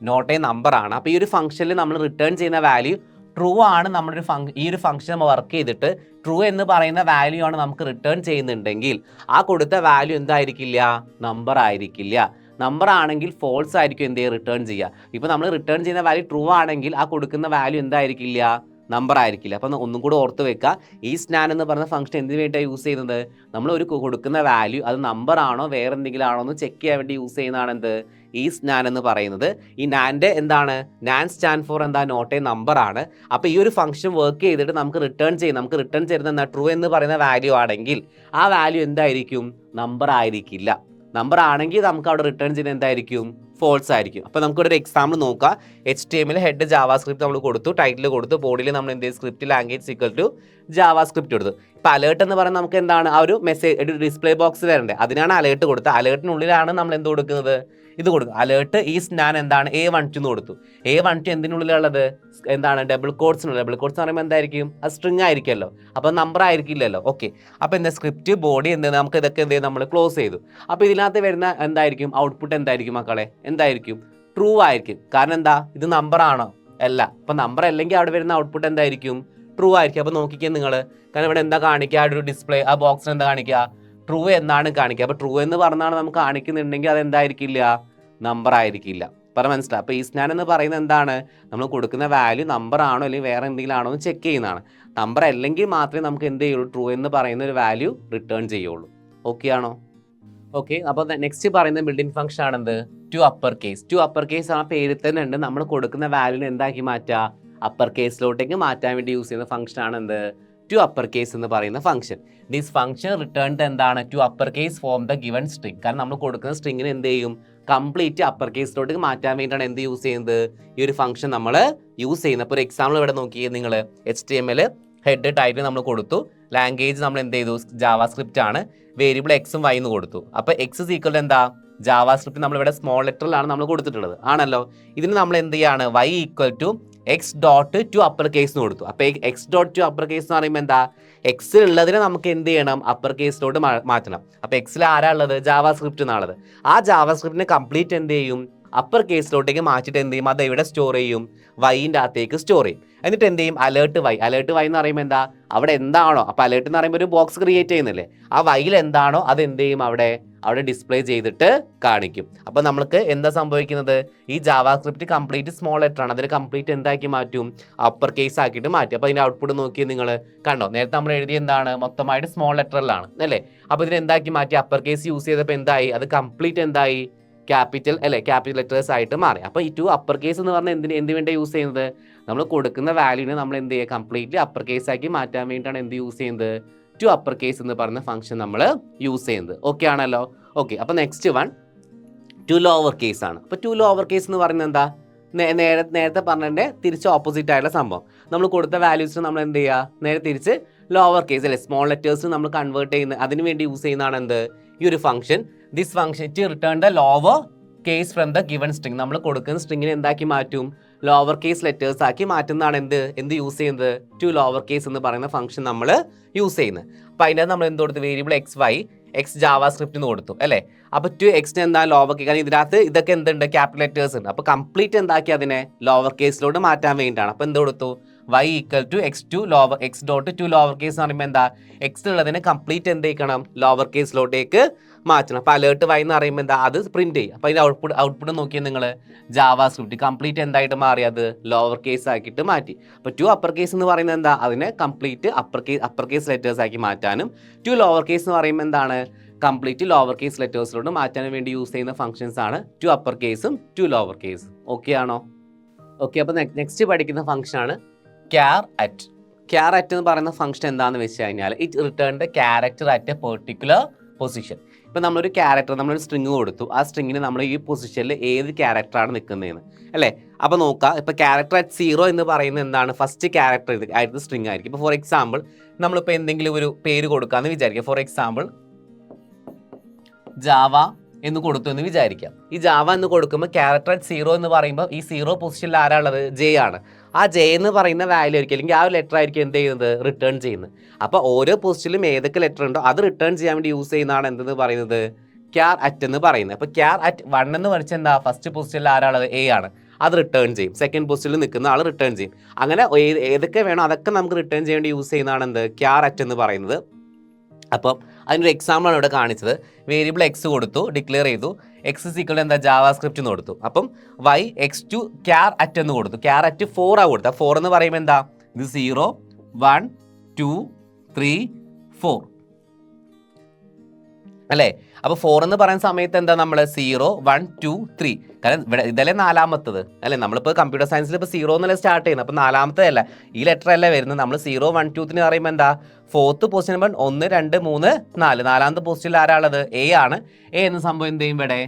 നോട്ട് എ നമ്പർ ആണ്. അപ്പോൾ ഈ ഒരു ഫംഗ്ഷനിൽ നമ്മൾ റിട്ടേൺ ചെയ്യുന്ന വാല്യൂ ട്രൂ ആണ്. ഈ ഒരു ഫംഗ്ഷൻ നമ്മൾ വർക്ക് ചെയ്തിട്ട് ട്രൂ എന്ന് പറയുന്ന വാല്യൂ ആണ് നമുക്ക് റിട്ടേൺ ചെയ്യുന്നുണ്ടെങ്കിൽ ആ കൊടുത്ത വാല്യൂ എന്തായിരിക്കില്ല, നമ്പർ ആയിരിക്കില്ല. നമ്പർ ആണെങ്കിൽ ഫോൾസ് ആയിരിക്കും എന്ത് ചെയ്യുക, റിട്ടേൺ ചെയ്യുക. ഇപ്പോൾ നമ്മൾ റിട്ടേൺ ചെയ്യുന്ന വാല്യൂ ട്രൂ ആണെങ്കിൽ ആ കൊടുക്കുന്ന വാല്യൂ എന്തായിരിക്കില്ല, നമ്പർ ആയിരിക്കില്ല. അപ്പം ഒന്നും കൂടെ ഓർത്ത് വെക്കുക, ഈ സ്നാൻ എന്ന് പറയുന്ന ഫംഗ്ഷൻ എന്തിനു വേണ്ടിയാണ് യൂസ് ചെയ്യുന്നത്, നമ്മൾ ഒരു കൊടുക്കുന്ന വാല്യൂ അത് നമ്പർ ആണോ വേറെ എന്തെങ്കിലും ആണോ എന്ന് ചെക്ക് ചെയ്യാൻ വേണ്ടി യൂസ് ചെയ്യുന്നതാണ് എന്ത്, ഈ സ്നാൻ എന്ന് പറയുന്നത്. ഈ നാൻ്റെ എന്താണ്, നാൻ സ്റ്റാൻഡ് ഫോർ എന്താ, നോട്ട് എ നമ്പർ ആണ്. അപ്പോൾ ഈ ഒരു ഫംഗ്ഷൻ വർക്ക് ചെയ്തിട്ട് നമുക്ക് റിട്ടേൺ ചെയ്യുന്ന എന്താ, ട്രൂ എന്ന് പറയുന്ന വാല്യൂ ആണെങ്കിൽ ആ വാല്യൂ എന്തായിരിക്കും, നമ്പർ ആയിരിക്കില്ല. നമ്പർ ആണെങ്കിൽ നമുക്ക് അവിടെ റിട്ടേൺ ചെയ്യുന്നത് എന്തായിരിക്കും, ഫോൾസ് ആയിരിക്കും. അപ്പോൾ നമുക്കിവിടെ ഒരു എക്സാമ്പിൾ നോക്കാം. HTML ഹെഡ് ജാവാസ്ക്രിപ്റ്റ് നമ്മൾ കൊടുത്തു, ടൈറ്റിൽ കൊടുത്തു, ബോഡിയിൽ നമ്മൾ എന്ത് ചെയ്യും, script language equal to JavaScript കൊടുത്തു. ഇപ്പോൾ അലേർട്ട് എന്ന് പറയുന്നത് നമുക്ക് എന്താണ്, ആ ഒരു മെസ്സേജ് ഒരു ഡിസ്പ്ലേ ബോക്സ് വരണ്ടേ, അതിനാണ് അലേർട്ട് കൊടുത്തത്. അലേർട്ടിനുള്ളിലാണ് നമ്മൾ എന്ത് കൊടുക്കുന്നത്, ഇത് കൊടുക്കും. അലേർട്ട് ഈസ് ഞാൻ എന്താണ് A12 എന്ന് കൊടുത്തു. A12 എന്തിനുള്ളിലുള്ളത്, എന്താണ്, ഡബിൾ കോഡ്സിനുള്ള. ഡബിൾ കോഡ്സ് എന്ന് പറയുമ്പോൾ എന്തായിരിക്കും, അത് സ്ട്രിങ് ആയിരിക്കുമല്ലോ, അപ്പോൾ നമ്പർ ആയിരിക്കില്ലല്ലോ. ഓക്കെ, അപ്പോൾ എന്താ സ്ക്രിപ്റ്റ് ബോഡി എന്ത്, നമുക്ക് ഇതൊക്കെ എന്ത് ചെയ്യും, നമ്മൾ ക്ലോസ് ചെയ്തു. അപ്പോൾ ഇതിനകത്ത് വരുന്ന എന്തായിരിക്കും, ഔട്ട്പുട്ട് എന്തായിരിക്കും മക്കളെ, എന്തായിരിക്കും, ട്രൂ ആയിരിക്കും. കാരണം എന്താ, ഇത് നമ്പർ ആണോ, അല്ല. അപ്പോൾ നമ്പർ അല്ലെങ്കിൽ അവിടെ വരുന്ന ഔട്ട്പുട്ട് എന്തായിരിക്കും, ട്രൂ ആയിരിക്കും. അപ്പോൾ നോക്കിക്കുക നിങ്ങൾ, കാരണം ഇവിടെ എന്താ കാണിക്കുക, ആ ഒരു ഡിസ്പ്ലേ ആ ബോക്സിന് എന്താ കാണിക്കുക, ട്രൂ എന്നാണ് കാണിക്കുക. അപ്പോൾ ട്രൂ എന്ന് പറഞ്ഞാണ് നമുക്ക് കാണിക്കുന്നുണ്ടെങ്കിൽ അത് എന്തായിരിക്കില്ല, നമ്പർ ആയിരിക്കില്ല. പറഞ്ഞ മനസ്സിലായി. അപ്പോൾ ഈ സ്നാൻ എന്ന് പറയുന്നത് എന്താണ്, നമ്മൾ കൊടുക്കുന്ന വാല്യൂ നമ്പർ ആണോ അല്ലെങ്കിൽ വേറെ എന്തെങ്കിലും ആണോ എന്ന് ചെക്ക് ചെയ്യുന്നതാണ്. നമ്പർ അല്ലെങ്കിൽ മാത്രമേ നമുക്ക് എന്ത് ചെയ്യുള്ളൂ, ട്രൂ എന്ന് പറയുന്ന ഒരു വാല്യൂ റിട്ടേൺ ചെയ്യുള്ളൂ. ഓക്കെ ആണോ? ഓക്കെ, അപ്പോൾ നെക്സ്റ്റ് പറയുന്ന ബിൽഡിംഗ് ഫംഗ്ഷൻ ആണെന്ത്, to upper case. To upper case ആ പേരിൽ തന്നെ ഉണ്ട്. നമ്മൾ കൊടുക്കുന്ന വാല്യൂനെ എന്താക്കി മാറ്റുക, അപ്പർ കേസിലോട്ടേക്ക് മാറ്റാൻ വേണ്ടി യൂസ് ചെയ്യുന്ന ഫംഗ്ഷൻ ആണ് എന്ത്, ടു അപ്പർ കേസ് എന്ന് പറയുന്ന ഫംഗ്ഷൻ. ദിസ് ഫംഗ്ഷൻ റിട്ടേൺ എന്താണ്, to upper case form the given string. കാരണം നമ്മൾ കൊടുക്കുന്ന സ്ട്രിങ്ങിന് എന്ത് ചെയ്യും, കംപ്ലീറ്റ് അപ്പർ കേസിലോട്ട് മാറ്റാൻ വേണ്ടിയിട്ടാണ് എന്ത് യൂസ് ചെയ്യുന്നത്, ഈ ഒരു ഫംഗ്ഷൻ നമ്മൾ യൂസ് ചെയ്യുന്നത്. അപ്പോൾ ഒരു എക്സാമ്പിൾ ഇവിടെ നോക്കിയേ നിങ്ങൾ, HTML ഹെഡ് ടൈറ്റിൽ നമ്മൾ കൊടുത്തു, ലാംഗ്വേജ് നമ്മൾ എന്ത് ചെയ്തു, ജാവാസ്ക്രിപ്റ്റ് ആണ്, വേരിയബിൾ എക്സും വൈ എന്ന് കൊടുത്തു. അപ്പോൾ എക്സ് ഇസ് ഈക്വൽ എന്താ, ജാവാസ്ക്രിപ്റ്റ് നമ്മളിവിടെ സ്മോൾ ലെറ്ററിലാണ് നമ്മൾ കൊടുത്തിട്ടുള്ളത്, ആണല്ലോ. ഇതിന് നമ്മൾ എന്ത് ചെയ്യാണ്, y equal to x dot to upper case എന്ന് കൊടുത്തു. അപ്പോൾ x dot to upper case എന്ന് പറയുമ്പോൾ എന്താ, എക്സിൽ ഉള്ളതിനെ നമുക്ക് എന്ത് ചെയ്യണം, അപ്പർ കേസിലോട്ട് മാറ്റണം. അപ്പോൾ എക്സിൽ ആരാ ഉള്ളത്, ജാവാസ്ക്രിപ്റ്റ് എന്നുള്ളത്. ആ ജാവാസ്ക്രിപ്റ്റിനെ കംപ്ലീറ്റ് എന്ത് ചെയ്യും, അപ്പർ കേസിലോട്ടേക്ക് മാറ്റിയിട്ട് എന്ത് ചെയ്യും, അത് എവിടെ സ്റ്റോർ ചെയ്യും, വൈൻ്റെ അകത്തേക്ക് സ്റ്റോർ ചെയ്യും. എന്നിട്ട് എന്ത് ചെയ്യും, അലേർട്ട് വൈ എന്ന് പറയുമ്പോൾ എന്താ, അവിടെ എന്താണോ, അപ്പോൾ അലേർട്ട് എന്ന് പറയുമ്പോൾ ഒരു ബോക്സ് ക്രിയേറ്റ് ചെയ്യുന്നില്ലേ, ആ വൈയിൽ എന്താണോ അത് എന്ത് ചെയ്യും, അവിടെ ഡിസ്പ്ലേ ചെയ്തിട്ട് കാണിക്കും. അപ്പോൾ നമുക്ക് എന്താ സംഭവിക്കുന്നത്, ഈ ജാവാസ്ക്രിപ്റ്റ് കംപ്ലീറ്റ് സ്മോൾ ലെറ്റർ ആണ്, അതിൽ കംപ്ലീറ്റ് എന്താക്കി മാറ്റും, അപ്പർ കേസ് ആക്കിയിട്ട് മാറ്റും. അപ്പോൾ അതിൻ്റെ ഔട്ട്പുട്ട് നോക്കി നിങ്ങൾ കണ്ടോ, നേരത്തെ നമ്മൾ എഴുതിയ എന്താണ്, മൊത്തമായിട്ട് സ്മോൾ ലെറ്ററിലാണ് അല്ലേ. അപ്പോൾ ഇതിന് എന്താക്കി മാറ്റി, അപ്പർ കേസ് യൂസ് ചെയ്തപ്പോൾ എന്തായി, അത് കംപ്ലീറ്റ് എന്തായി, ക്യാപിറ്റൽ ലെറ്റേഴ്സ് ആയിട്ട് മാറി. അപ്പോൾ ഈ ടു അപ്പർ കേസ് എന്ന് പറഞ്ഞാൽ എന്ത് വേണ്ടി യൂസ് ചെയ്യുന്നത്, നമ്മൾ കൊടുക്കുന്ന വാല്യൂവിനെ നമ്മൾ എന്ത് ചെയ്യുക, കംപ്ലീറ്റ്ലി അപ്പർ കേസ് ആക്കി മാറ്റാൻ വേണ്ടിയിട്ടാണ് എന്ത് യൂസ് ചെയ്യുന്നത്, ടു അപ്പർ കേസ് എന്ന് പറയുന്ന ഫംഗ്ഷൻ നമ്മൾ യൂസ് ചെയ്യുന്നത്. ഓക്കെ ആണല്ലോ. ഓക്കെ, അപ്പോൾ next one two lower case ആണ്. അപ്പോൾ ടു ലോവർ കേസ് എന്ന് പറയുന്നത് എന്താ, നേരത്തെ പറഞ്ഞതിൻ്റെ തിരിച്ച് ഓപ്പോസിറ്റ് ആയിട്ടുള്ള സംഭവം. നമ്മൾ കൊടുത്ത വാല്യൂസിന് നമ്മൾ എന്ത് ചെയ്യുക, നേരെ തിരിച്ച് ലോവർ കേസ് അല്ലെ, സ്മോൾ ലെറ്റേഴ്സ് നമ്മൾ കൺവേർട്ട് ചെയ്യുന്ന അതിന് വേണ്ടി യൂസ് ചെയ്യുന്നതാണ് എന്ത്, ഈ ഒരു function. This function to return the lower case from the given string. നമ്മൾ കൊടുക്കുന്ന സ്ട്രിങ്ങിനെ എന്താക്കി മാറ്റും, ലോവർ കേസ് ലെറ്റേഴ്സ് ആക്കി മാറ്റുന്നതാണ് എന്ത് യൂസ് ചെയ്യുന്നത്, ടു ലോവർ കേസ് എന്ന് പറയുന്ന ഫംഗ്ഷൻ നമ്മൾ യൂസ് ചെയ്യുന്നത്. അപ്പോൾ അതിൻ്റെ നമ്മൾ എന്ത് കൊടുത്തു, variable x y x JavaScript എന്ന് കൊടുത്തു അല്ലേ. അപ്പോൾ ടു എക്സിന് എന്താ ലോവർ കേസ്, കാരണം ഇതിനകത്ത് ഇതൊക്കെ എന്തുണ്ട്, ക്യാപിറ്റൽ ലെറ്റേഴ്സ് ഉണ്ട്. അപ്പോൾ കംപ്ലീറ്റ് എന്താക്കി അതിനെ ലോവർ കേസിലോട്ട് മാറ്റാൻ വേണ്ടിയിട്ടാണ്. അപ്പോൾ എന്ത് കൊടുത്തു, y equal to x dot to lower case എന്ന് പറയുമ്പോൾ എന്താ, എക്സ് ഉള്ളതിനെ കംപ്ലീറ്റ് എന്ത് ചെയ്യണം, ലോവർ കേസിലോട്ടേക്ക് മാറ്റണം. അപ്പോൾ അലേർട്ട് വൈ എന്ന് പറയുമ്പോൾ എന്താ, അത് പ്രിന്റ് ചെയ്യും. അപ്പോൾ അതിൻ്റെ ഔട്ട്പുട്ട് നോക്കിയാൽ നിങ്ങൾ ജാവാസ്ക്രിപ്റ്റ് കംപ്ലീറ്റ് എന്തായിട്ട് മാറി, അത് ലോവർ കേസ് ആക്കിയിട്ട് മാറ്റി. അപ്പോൾ ടു അപ്പർ കേസ് എന്ന് പറയുന്നത് എന്താ, അതിനെ കംപ്ലീറ്റ് അപ്പർ കേസ് ലെറ്റേഴ്സ് ആക്കി മാറ്റാനും, ടു ലോവർ കേസ് എന്ന് പറയുമ്പോൾ എന്താണ്, കംപ്ലീറ്റ് ലോവർ കേസ് ലെറ്റേഴ്സിലോട്ട് മാറ്റാനും വേണ്ടി യൂസ് ചെയ്യുന്ന ഫംഗ്ഷൻസ് ആണ് ടു അപ്പർ കേസും ടു ലോവർ കേസും. ഓക്കെ ആണോ? ഓക്കെ, അപ്പോൾ നെക്സ്റ്റ് പഠിക്കുന്ന ഫംഗ്ഷൻ ആണ് ക്യാർ അറ്റ് എന്ന് പറയുന്ന ഫംഗ്ഷൻ എന്താണെന്ന് വെച്ച് കഴിഞ്ഞാൽ, it return the character at A particular position. ഇപ്പോൾ നമ്മളൊരു ക്യാരക്ടർ നമ്മളൊരു സ്ട്രിങ് കൊടുത്തു, ആ സ്ട്രിങ്ങിന് നമ്മൾ ഈ പൊസിഷനിൽ ഏത് ക്യാരക്ടറാണ് നിൽക്കുന്നതെന്ന് അല്ലേ. അപ്പോൾ നോക്കുക, ഇപ്പോൾ ക്യാരക്ടർ അറ്റ് 0 എന്ന് പറയുന്നത് എന്താണ്, ഫസ്റ്റ് ക്യാരക്ടർ ആയിട്ട് സ്ട്രിങ് ആയിരിക്കും. ഇപ്പോൾ ഫോർ എക്സാമ്പിൾ നമ്മളിപ്പോൾ എന്തെങ്കിലും ഒരു പേര് കൊടുക്കാമെന്ന് വിചാരിക്കുക. ഫോർ എക്സാമ്പിൾ ജാവ എന്ന് കൊടുത്തു എന്ന് വിചാരിക്കാം. ഈ ജാവ എന്ന് കൊടുക്കുമ്പോൾ ക്യാരക്ടർ അറ്റ് 0 എന്ന് പറയുമ്പോൾ ഈ 0 പൊസിഷനിൽ ആരാളുള്ളത്, ജെ ആണ്. ആ ജെ എന്ന് പറയുന്ന വാല്യൂ ആയിരിക്കും, അല്ലെങ്കിൽ ആ ഒരു ലെറ്റർ ആയിരിക്കും എന്ത് ചെയ്യുന്നത്, റിട്ടേൺ ചെയ്യുന്നത്. അപ്പോൾ ഓരോ പൊസിഷനിലും ഏതൊക്കെ ലെറ്റർ ഉണ്ടോ അത് റിട്ടേൺ ചെയ്യാൻ വേണ്ടി യൂസ് ചെയ്യുന്നതാണ് എന്തെന്ന് പറയുന്നത്, ക്യാർ അറ്റ് എന്ന് പറയുന്നത്. അപ്പോൾ ക്യാർ അറ്റ് 1 എന്ന് പഠിച്ചാൽ എന്താ, ഫസ്റ്റ് പൊസിഷനിൽ ആരാളത്, എ ആണ്, അത് റിട്ടേൺ ചെയ്യും. സെക്കൻഡ് പൊസിഷനിൽ നിൽക്കുന്ന ആൾ റിട്ടേൺ ചെയ്യും. അങ്ങനെ ഏതൊക്കെ വേണോ അതൊക്കെ നമുക്ക് റിട്ടേൺ ചെയ്യാൻ വേണ്ടി യൂസ് ചെയ്യുന്നതാണ് എന്ത്, ക്യാർ അറ്റ് എന്ന് പറയുന്നത്. അപ്പം അതിനൊരു എക്സാമ്പിളാണ് ഇവിടെ കാണിച്ചത്. വേരിയബിൾ എക്സ് കൊടുത്തു, ഡിക്ലെയർ ചെയ്തു, എക്സ് ഈക്വൽ എന്താ, ജാവാസ്ക്രിപ്റ്റ് എന്ന് കൊടുത്തു. അപ്പം y x to char at എന്ന് കൊടുത്തു, ക്യാർ അറ്റ് 4 ആ കൊടുത്തത്. 4 എന്ന് പറയുമ്പോൾ എന്താ, ഇത് 0 1 2 3 4 അല്ലേ. അപ്പോൾ 4 എന്ന് പറയുന്ന സമയത്ത് എന്താ, നമ്മൾ 0 1 2 3, കാരണം ഇവിടെ ഇതല്ലേ നാലാമത്തത് അല്ലേ. നമ്മളിപ്പോൾ കമ്പ്യൂട്ടർ സയൻസിൽ ഇപ്പോൾ 0 എന്നല്ലേ സ്റ്റാർട്ട് ചെയ്യുന്നത്, അപ്പോൾ നാലാമത്തതല്ല, ഈ ലെറ്റർ അല്ലേ വരുന്നത്. നമ്മൾ 0 1 2 3 പറയുമ്പോൾ എന്താ, 4th പൊസിഷൻ 1 2 3 4, നാലാമത്തെ പൊസിഷനിൽ ആരാളുള്ളത്, എ ആണ്. എ എന്ന സംഭവം എന്ത് ചെയ്യും, ഇവിടെ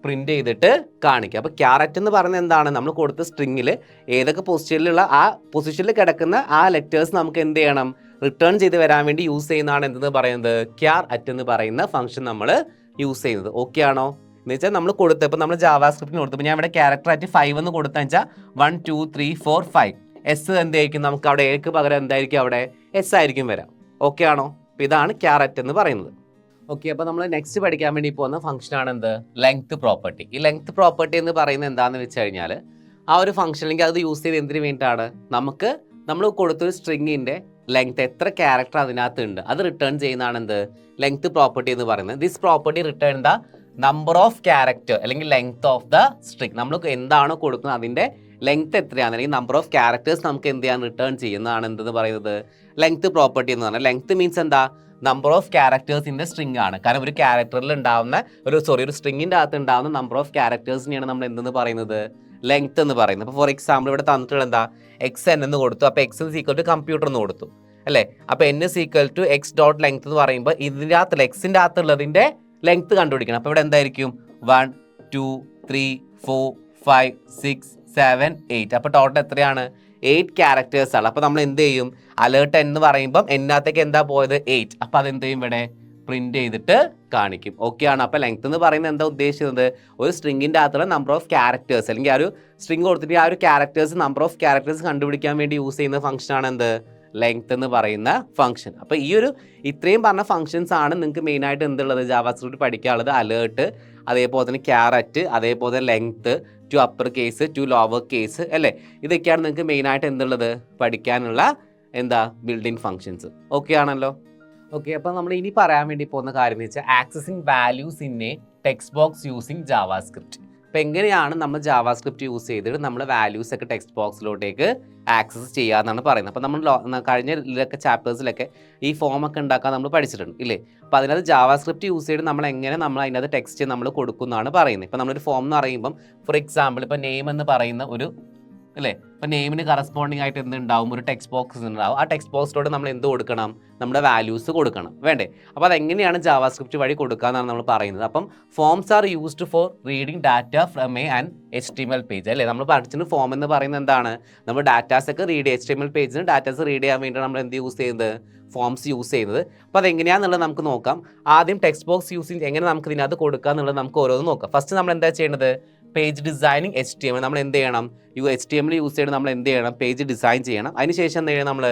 പ്രിന്റ് ചെയ്തിട്ട് കാണിക്കുക. അപ്പോൾ ക്യാരറ്റ് എന്ന് പറയുന്നത് എന്താണ്, നമ്മൾ കൊടുത്ത സ്ട്രിങ്ങിൽ ഏതൊക്കെ പൊസിഷനിലുള്ള ആ പൊസിഷനിൽ കിടക്കുന്ന ആ ലെറ്റേഴ്സ് നമുക്ക് എന്ത് ചെയ്യണം, റിട്ടേൺ ചെയ്ത് വരാൻ വേണ്ടി യൂസ് ചെയ്യുന്നതാണ് എന്തെന്ന് പറയുന്നത്, ക്യാർ അറ്റ് എന്ന് പറയുന്ന ഫംഗ്ഷൻ നമ്മൾ യൂസ് ചെയ്യുന്നത്. ഓക്കെ ആണോ എന്ന് വെച്ചാൽ നമ്മൾ കൊടുത്തപ്പോൾ നമ്മൾ ജാവാസ്ക്രിപ്റ്റിന് കൊടുത്തപ്പോൾ ഞാൻ ഇവിടെ ക്യാരക്ടർ അറ്റ് 5 എന്ന് കൊടുത്താൽ വെച്ചാൽ 1 2 3 4 5 എസ് എന്തായിരിക്കും, നമുക്ക് അവിടെ എക്ക് പകരം എന്തായിരിക്കും, അവിടെ എസ് ആയിരിക്കും വരാം. ഓക്കെ ആണോ. അപ്പോൾ ഇതാണ് ക്യാർ അറ്റ് എന്ന് പറയുന്നത്. ഓക്കെ, അപ്പോൾ നമ്മൾ നെക്സ്റ്റ് പഠിക്കാൻ വേണ്ടി പോകുന്ന ഫംഗ്ഷനാണ് എന്ത്, ലെങ്ത് പ്രോപ്പർട്ടി. ഈ ലെങ്ത് പ്രോപ്പർട്ടി എന്ന് പറയുന്നത് എന്താണെന്ന് വെച്ച് കഴിഞ്ഞാൽ, ആ ഒരു ഫംഗ്ഷൻ അല്ലെങ്കിൽ അത് യൂസ് ചെയ്ത് എന്തിനു വേണ്ടിയിട്ടാണ്, നമ്മൾ കൊടുത്തൊരു സ്ട്രിങ്ങിൻ്റെ ലെങ്ത് എത്ര ക്യാരക്ടർ അതിനകത്ത് ഉണ്ട് അത് റിട്ടേൺ ചെയ്യുന്നതാണ് എന്ത്, ലെങ്ത് പ്രോപ്പർട്ടി എന്ന് പറയുന്നത്. This property return the number of character അല്ലെങ്കിൽ ലെങ്ത് ഓഫ് ദ സ്ട്രിങ്. നമ്മൾ എന്താണോ കൊടുക്കുന്നത് അതിൻ്റെ ലെങ്ത് എത്രയാണ്, അല്ലെങ്കിൽ നമ്പർ ഓഫ് ക്യാരക്ടേഴ്സ് നമുക്ക് എന്ത് ചെയ്യാൻ റിട്ടേൺ ചെയ്യുന്നതാണ് എന്തെന്ന് പറയുന്നത്, ലെങ്ത് പ്രോപ്പർട്ടി എന്ന് പറഞ്ഞാൽ. ലെങ്ത് മീൻസ് എന്താ, number of characters in the string ആണ്. കാരണം ഒരു ക്യാരക്ടറിൽ ഉണ്ടാവുന്ന ഒരു സ്ട്രിങ്ങിൻ്റെ അകത്ത് ഉണ്ടാവുന്ന നമ്പർ ഓഫ് ക്യാരക്ടേഴ്സിനെയാണ് നമ്മൾ എന്തെന്ന് പറയുന്നത്, ലെങ്ത് എന്ന് പറയുന്നത്. അപ്പോൾ ഫോർ എക്സാമ്പിൾ ഇവിടെ തന്നിട്ടുള്ള എന്താ, എക്സ് എൻ എന്ന് കൊടുത്തു. അപ്പോൾ x is equal to computer എന്ന് കൊടുത്തു അല്ലേ. അപ്പോൾ n is equal to x dot length എന്ന് പറയുമ്പോൾ ഇതിൻ്റെ അകത്തുള്ള എക്സിൻ്റെ അകത്തുള്ളതിൻ്റെ ലെങ്ത് കണ്ടുപിടിക്കണം. അപ്പോൾ ഇവിടെ എന്തായിരിക്കും 1 2 3 4 5 6 7 8. അപ്പോൾ ടോട്ടൽ എത്രയാണ്, 8 ക്യാരക്ടേഴ്സ് ആണ്. അപ്പോൾ നമ്മൾ എന്ത് ചെയ്യും, അലേർട്ട് എന്ന് പറയുമ്പം എന്നകത്തേക്ക് എന്താ പോയത്, 8. അപ്പോൾ അതെന്ത് ചെയ്യും, ഇവിടെ പ്രിന്റ് ചെയ്തിട്ട് കാണിക്കും. ഓക്കെ ആണ്. അപ്പോൾ ലെങ്ത് എന്ന് പറയുന്നത് എന്താ ഉദ്ദേശിക്കുന്നത്, ഒരു സ്ട്രിങ്ങിൻ്റെ അകത്തുള്ള നമ്പർ ഓഫ് ക്യാരക്ടേഴ്സ്, അല്ലെങ്കിൽ ആ ഒരു സ്ട്രിങ് കൊടുത്തിട്ട് ആ ഒരു ക്യാരക്ടേഴ്സ് നമ്പർ ഓഫ് ക്യാരക്ടേഴ്സ് കണ്ടുപിടിക്കാൻ വേണ്ടി യൂസ് ചെയ്യുന്ന ഫംഗ്ഷനാണ് എന്ത്, ലെങ്ത് എന്ന് പറയുന്ന ഫംഗ്ഷൻ. അപ്പോൾ ഈ ഒരു ഇത്രയും പറഞ്ഞ ഫംഗ്ഷൻസ് ആണ് നിങ്ങൾക്ക് മെയിനായിട്ട് എന്തുള്ളത്, ജാവാസ്ക്രിപ്റ്റ് പഠിക്കാനുള്ളത്. അലേർട്ട്, അതേപോലെ തന്നെ ക്യാരറ്റ്, അതേപോലെ തന്നെ length, to upper case, to lower case അല്ലേ. ഇതൊക്കെയാണ് നിങ്ങൾക്ക് മെയിനായിട്ട് എന്തുള്ളത് പഠിക്കാനുള്ള എന്താ ബിൽഡിംഗ് ഫംഗ്ഷൻസ്. ഓക്കെ ആണല്ലോ. ഓക്കെ, അപ്പോൾ നമ്മൾ ഇനി പറയാൻ വേണ്ടി പോകുന്ന കാര്യം എന്ന് വെച്ചാൽ accessing values in a text box using JavaScript. അപ്പോൾ എങ്ങനെയാണ് നമ്മൾ ജാവാസ്ക്രിപ്റ്റ് യൂസ് ചെയ്തിട്ട് നമ്മൾ വാല്യൂസ് ഒക്കെ ടെക്സ്റ്റ് ബോക്സിലോട്ടേക്ക് ആക്സസ് ചെയ്യാമെന്നാണ് പറയുന്നത്. അപ്പോൾ നമ്മൾ കഴിഞ്ഞ ചാപ്റ്റേഴ്സിലൊക്കെ ഈ ഫോമൊക്കെ ഉണ്ടാക്കാൻ നമ്മൾ പഠിച്ചിട്ടുണ്ട് ഇല്ലേ. അപ്പോൾ അതിനകത്ത് ജാവാസ്ക്രിപ്റ്റ് യൂസ് ചെയ്ത് നമ്മൾ അതിനകത്ത് ടെക്സ്റ്റ് നമ്മൾ കൊടുക്കുന്നതാണ് പറയുന്നത്. ഇപ്പോൾ നമ്മളൊരു ഫോം എന്ന് പറയുമ്പം ഫോർ എക്സാമ്പിൾ ഇപ്പോൾ നെയിം എന്ന് പറയുന്ന ഒരു അല്ലേ, ഇപ്പോൾ നെയിമിന് കറസ്പോണ്ടിങ് ആയിട്ട് എന്തുണ്ടാവും, ഒരു ടെക്സ്റ്റ് ബോക്സ് ഉണ്ടാവും. ആ ടെക്സ്റ്റ് ബോക്സിലോട്ട് നമ്മൾ എന്ത് കൊടുക്കണം, നമ്മുടെ വാല്യൂസ് കൊടുക്കണം വേണ്ടേ. അപ്പോൾ അതെങ്ങനെയാണ് ജാവാസ്ക്രിപ്റ്റ് വഴി കൊടുക്കുക എന്നാണ് നമ്മൾ പറയുന്നത്. അപ്പം forms are used for reading data from an HTML page അല്ലേ. നമ്മൾ പഠിച്ചിട്ട് ഫോം എന്ന് പറയുന്നത് എന്താണ്, നമ്മൾ ഡാറ്റാസ് ഒക്കെ HTML പേജിന് ഡാറ്റാസ് റീഡ് ചെയ്യാൻ വേണ്ടിയിട്ട് നമ്മൾ എന്ത് യൂസ് ചെയ്യുന്നത്, ഫോംസ് യൂസ് ചെയ്യുന്നത്. അപ്പോൾ അതെങ്ങനെയാണെന്നുള്ളത് നമുക്ക് നോക്കാം. ആദ്യം ടെക്സ്റ്റ് ബോക്സ് യൂസിങ് എങ്ങനെ നമുക്ക് ഇതിനകത്ത് കൊടുക്കുക എന്നുള്ളത് നമുക്ക് ഓരോന്ന് നോക്കാം. ഫസ്റ്റ് നമ്മൾ എന്താ ചെയ്യേണ്ടത്, പേജ് ഡിസൈനിങ് HTML നമ്മൾ എന്ത് ചെയ്യണം, HTML യൂസ് ചെയ്ത് നമ്മൾ എന്ത് ചെയ്യണം, പേജ് ഡിസൈൻ ചെയ്യണം. അതിനുശേഷം എന്ത് ചെയ്യണം, നമ്മൾ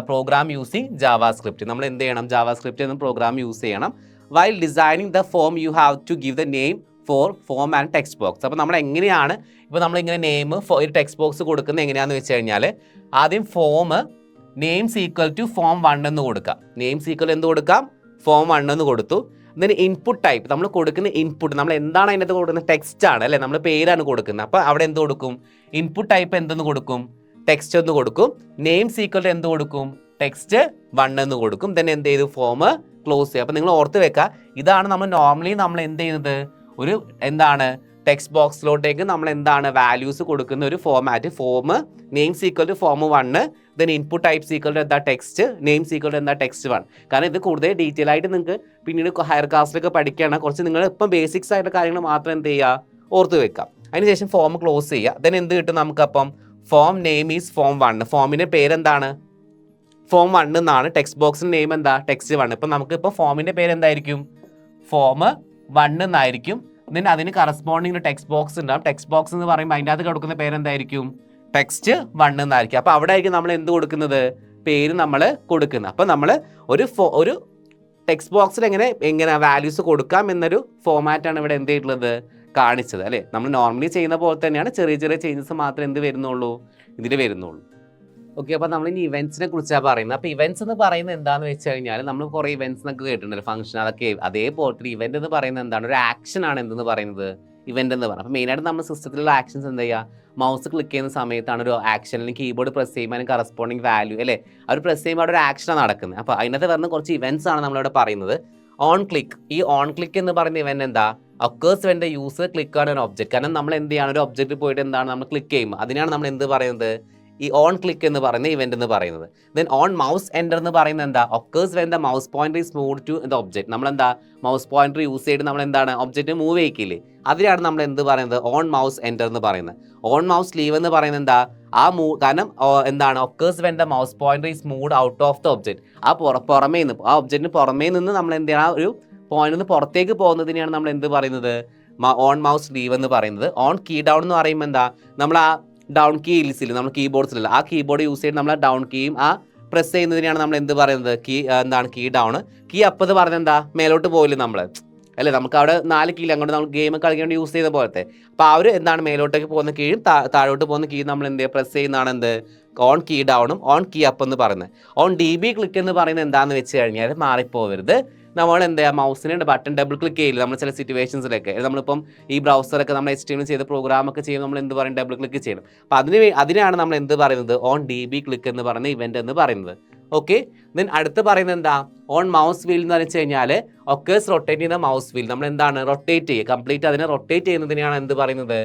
പ്രോഗ്രാം യൂസിങ് ജാവാസ്ക്രിപ്റ്റ്, നമ്മൾ എന്ത് ചെയ്യണം, ജാവാസ്ക്രിപ്റ്റ് എന്ന പ്രോഗ്രാം യൂസ് ചെയ്യണം. While designing the form you have to give the name for form and text box. അപ്പോൾ നമ്മൾ എങ്ങനെയാണ് ഇപ്പോൾ നമ്മളിങ്ങനെ നെയിം ഒരു ടെക്സ്റ്റ് ബോക്സ് കൊടുക്കുന്നത് എങ്ങനെയാണെന്ന് വെച്ച് കഴിഞ്ഞാൽ, ആദ്യം form names equal to form 1 എന്ന് കൊടുക്കാം. നെയിംസ് ഈക്വൽ എന്ത് കൊടുക്കാം, ഫോം 1 എന്ന് കൊടുത്തു. ഇതിന് ഇൻപുട്ട് ടൈപ്പ് നമ്മൾ കൊടുക്കുന്ന ഇൻപുട്ട് നമ്മൾ എന്താണ് അതിനകത്ത് കൊടുക്കുന്നത്, ടെക്സ്റ്റ് ആണ് അല്ലേ, നമ്മൾ പേരാണ് കൊടുക്കുന്നത്. അപ്പോൾ അവിടെ എന്ത് കൊടുക്കും, ഇൻപുട്ട് ടൈപ്പ് എന്തെന്ന് കൊടുക്കും, ടെക്സ്റ്റ് എന്ന് കൊടുക്കും. നെയിംസ് ഈക്വൽ എന്ത് കൊടുക്കും, ടെക്സ്റ്റ് 1 എന്ന് കൊടുക്കും. തന്നെ എന്ത് ചെയ്തു, ഫോം ക്ലോസ് ചെയ്യുക. അപ്പോൾ നിങ്ങൾ ഓർത്ത് വെക്കുക, ഇതാണ് നമ്മൾ നോർമലി നമ്മൾ എന്ത് ചെയ്യുന്നത്, ഒരു എന്താണ് ടെക്സ്റ്റ് ബോക്സിലോട്ടേക്ക് നമ്മൾ എന്താണ് വാല്യൂസ് കൊടുക്കുന്ന ഒരു format. Form names equal to form 1, then input types equal to എന്താ ടെക്സ്റ്റ്, നെയിംസ് ഈക്വൽ ടു എന്താ ടെക്സ്റ്റ് 1. കാരണം ഇത് കൂടുതൽ ഡീറ്റെയിൽ ആയിട്ട് നിങ്ങൾക്ക് പിന്നീട് ഹയർ ക്ലാസ്സിലൊക്കെ പഠിക്കുകയാണ്. കുറച്ച് നിങ്ങൾ ഇപ്പം ബേസിക്സ് ആയിട്ട് കാര്യങ്ങൾ മാത്രം എന്ത് ചെയ്യുക, ഓർത്ത് വെക്കാം. അതിനുശേഷം ഫോം ക്ലോസ് ചെയ്യുക. ദെൻ എന്ത് കിട്ടും നമുക്കപ്പം, ഫോം നെയിം ഈസ് ഫോം 1. ഫോമിൻ്റെ പേരെന്താണ്, ഫോം 1 എന്നാണ്. ടെക്സ്റ്റ് ബോക്സിൻ്റെ നെയിം എന്താ, ടെക്സ്റ്റ് 1. ഇപ്പം നമുക്കിപ്പോൾ ഫോമിൻ്റെ പേര് എന്തായിരിക്കും, ഫോം 1 എന്നായിരിക്കും. ദെൻ അതിന് കറസ്പോണ്ടിങ് ടെക്സ്റ്റ് ബോക്സ് ഉണ്ടാവും. ടെക്സ്റ്റ് ബോക്സ് എന്ന് പറയുമ്പോൾ അതിൻ്റെ അകത്ത് കൊടുക്കുന്ന പേരെന്തായിരിക്കും, ടെക്സ്റ്റ് 1 എന്നായിരിക്കും. അപ്പോൾ അവിടെ ആയിരിക്കും നമ്മൾ എന്ത് കൊടുക്കുന്നത്, പേര് നമ്മൾ കൊടുക്കുന്നത്. അപ്പോൾ നമ്മൾ ഒരു ടെക്സ്റ്റ് ബോക്സിൽ എങ്ങനെ വാല്യൂസ് കൊടുക്കാം എന്നൊരു ഫോമാറ്റാണ് ഇവിടെ എന്ത് ചെയ്തിട്ടുള്ളത്, കാണിച്ചത് അല്ലേ. നമ്മൾ നോർമലി ചെയ്യുന്ന പോലെ തന്നെയാണ്, ചെറിയ ചെറിയ ചേഞ്ചസ് മാത്രമേ എന്ത് വരുന്നുള്ളൂ, ഇതിൽ വരുന്നുള്ളൂ. ഓക്കെ, അപ്പോൾ നമ്മൾ ഇനി ഇവൻറ്റ്സിനെ കുറിച്ചാണ് പറയുന്നത്. അപ്പോൾ ഇവൻറ്റ്സ് എന്ന് പറയുന്നത് എന്താണെന്ന് വെച്ച് കഴിഞ്ഞാൽ നമ്മൾ കുറേ ഇവൻറ്റ്സ് എന്നൊക്കെ കേട്ടിട്ടുണ്ടല്ലോ, ഫംഗ്ഷൻ, അതൊക്കെ അതേപോലെ ഇവൻറ്റ് എന്ന് പറയുന്നത് എന്താണ്, ഒരു ആക്ഷൻ ആണ് എന്തെന്ന് പറയുന്നത്, ഇവൻറ്റ് എന്ന് പറയുന്നത്. അപ്പോൾ മെയിനായിട്ട് നമ്മൾ സിസ്റ്റത്തിലുള്ള ആക്ഷൻസ് എന്താ ചെയ്യുക, മൗസ് ക്ലിക്ക് ചെയ്യുന്ന സമയത്താണ് ഒരു ആക്ഷൻ, അല്ലെങ്കിൽ കീബോർഡ് പ്രസ് ചെയ്യുമ്പോൾ കറസ്പോണ്ടിങ് വാല്യൂ അല്ലേ, അവർ പ്രസ് ചെയ്യുമ്പോൾ അവിടെ ഒരു ആക്ഷനാണ് നടക്കുന്നത്. അപ്പോൾ അതിനകത്ത് വരുന്ന കുറച്ച് ഇവൻറ്റ്സ് ആണ് നമ്മളിവിടെ പറയുന്നത്. ഓൺ ക്ലിക്ക്, ഈ ഓൺ ക്ലിക്ക് എന്ന് പറയുന്ന ഇവൻറ്റ് എന്താ, occurs when the user click ആണ് ഒരു ഒബ്ജക്റ്റ്. കാരണം നമ്മൾ എന്ത് ചെയ്യാണ്, ഒരു ഒബ്ജക്റ്റ് പോയിട്ട് എന്താണ് നമ്മൾ ക്ലിക്ക് ചെയ്യുമ്പോൾ അതിനാണ് നമ്മൾ എന്ത് പറയുന്നത്, ഈ ഓൺ ക്ലിക്ക് എന്ന് പറയുന്ന ഇവന്റ് എന്ന് പറയുന്നത്. ദെൻ ഓൺ മൗസ് എൻ്റർ എന്ന് പറയുന്നത് എന്താ, occurs when the mouse pointer is move to the object. നമ്മളെന്താ മൗസ് പോയിന്റർ യൂസ് ചെയ്ത് നമ്മൾ എന്താണ് ഒബ്ജക്റ്റ് മൂവ് ചെയ്യിക്കില്ലേ, അതിനാണ് നമ്മൾ എന്ത് പറയുന്നത്, ഓൺ മൗസ് എൻ്റർ എന്ന് പറയുന്നത്. ഓൺ മൗസ് ലീവ് എന്ന് പറയുന്നത് എന്താ, ആ കാരണം എന്താണ്, occurs when the mouse pointer is moved out of the object. ആ പുറമേ നിന്ന്, ആ ഒബ്ജക്റ്റിന് പുറമേ നിന്ന് നമ്മൾ എന്ത് ചെയ്യണം, ഒരു പോയിന്റ് നിന്ന് പുറത്തേക്ക് പോകുന്നതിനെയാണ് നമ്മൾ എന്ത് പറയുന്നത്, ഓൺ മൗസ് ലീവ് എന്ന് പറയുന്നത്. ഓൺ കീ ഡൗൺ എന്ന് പറയുമ്പോൾ എന്താ, നമ്മൾ ആ ഡൗൺ കീ ഇല്ല, നമ്മൾ കീബോർഡ്സിലല്ല, ആ കീബോർഡ് യൂസ് ചെയ്ത് നമ്മൾ ഡൗൺ കീയും ആ പ്രസ് ചെയ്യുന്നതിനാണ് നമ്മൾ എന്ത് പറയുന്നത്, എന്താണ് കീ ഡൗൺ. കീ അപ്പ് എന്ന് പറയുന്നത് എന്താ, മേലോട്ട് പോയില്ല നമ്മൾ അല്ലേ, നമുക്ക് അവിടെ 4 കീ അങ്ങോട്ട് നമ്മൾ ഗെയിം കളിക്കാൻ വേണ്ടി യൂസ് ചെയ്ത പോലത്തെ. അപ്പോൾ ആ ഒരു എന്താണ് മേലോട്ടേക്ക് പോകുന്ന കീഴും താഴോട്ട് പോകുന്ന കീ നമ്മൾ എന്ത് പ്രസ് ചെയ്യുന്നതാണ് എന്ത്, ഓൺ കീ ഡൗണും ഓൺ കീ അപ്പ് എന്ന് പറയുന്നത്. ഓൺ DB ക്ലിക്ക് എന്ന് പറയുന്നത് എന്താണെന്ന് വെച്ച് കഴിഞ്ഞാൽ മാറിപ്പോവരുത്, നമ്മൾ എന്താ മൗസിന് ബട്ടൺ ഡബിൾ ക്ലിക്ക് ചെയ്യില്ല നമ്മൾ ചില സിറ്റുവേഷൻസിലൊക്കെ. നമ്മളിപ്പം ഈ ബ്രൗസറൊക്കെ നമ്മൾ HTML ചെയ്ത് പ്രോഗ്രാമൊക്കെ ചെയ്യുമ്പോൾ നമ്മൾ എന്ത് പറയും, ഡബിൾ ക്ലിക്ക് ചെയ്യണം. അപ്പോൾ അതിനാണ് നമ്മൾ എന്ത് പറയുന്നത്, ഓൺ DB ക്ലിക്ക് എന്ന് പറയുന്ന ഇവന്റ് എന്ന് പറയുന്നത്. ഓക്കെ, ദെൻ അടുത്ത് പറയുന്നത് എന്താ, ഓൺ മൗസ് വീൽ എന്ന് വെച്ച് കഴിഞ്ഞാൽ ഒക്കേഴ്സ് റൊട്ടേറ്റ് ചെയ്യുന്ന മൗസ് വീൽ, നമ്മൾ എന്താണ് റൊട്ടേറ്റ് ചെയ്യുക, കംപ്ലീറ്റ് അതിനെ റൊട്ടേറ്റ് ചെയ്യുന്നതിനാണ് എന്ത് പറയുന്നത്,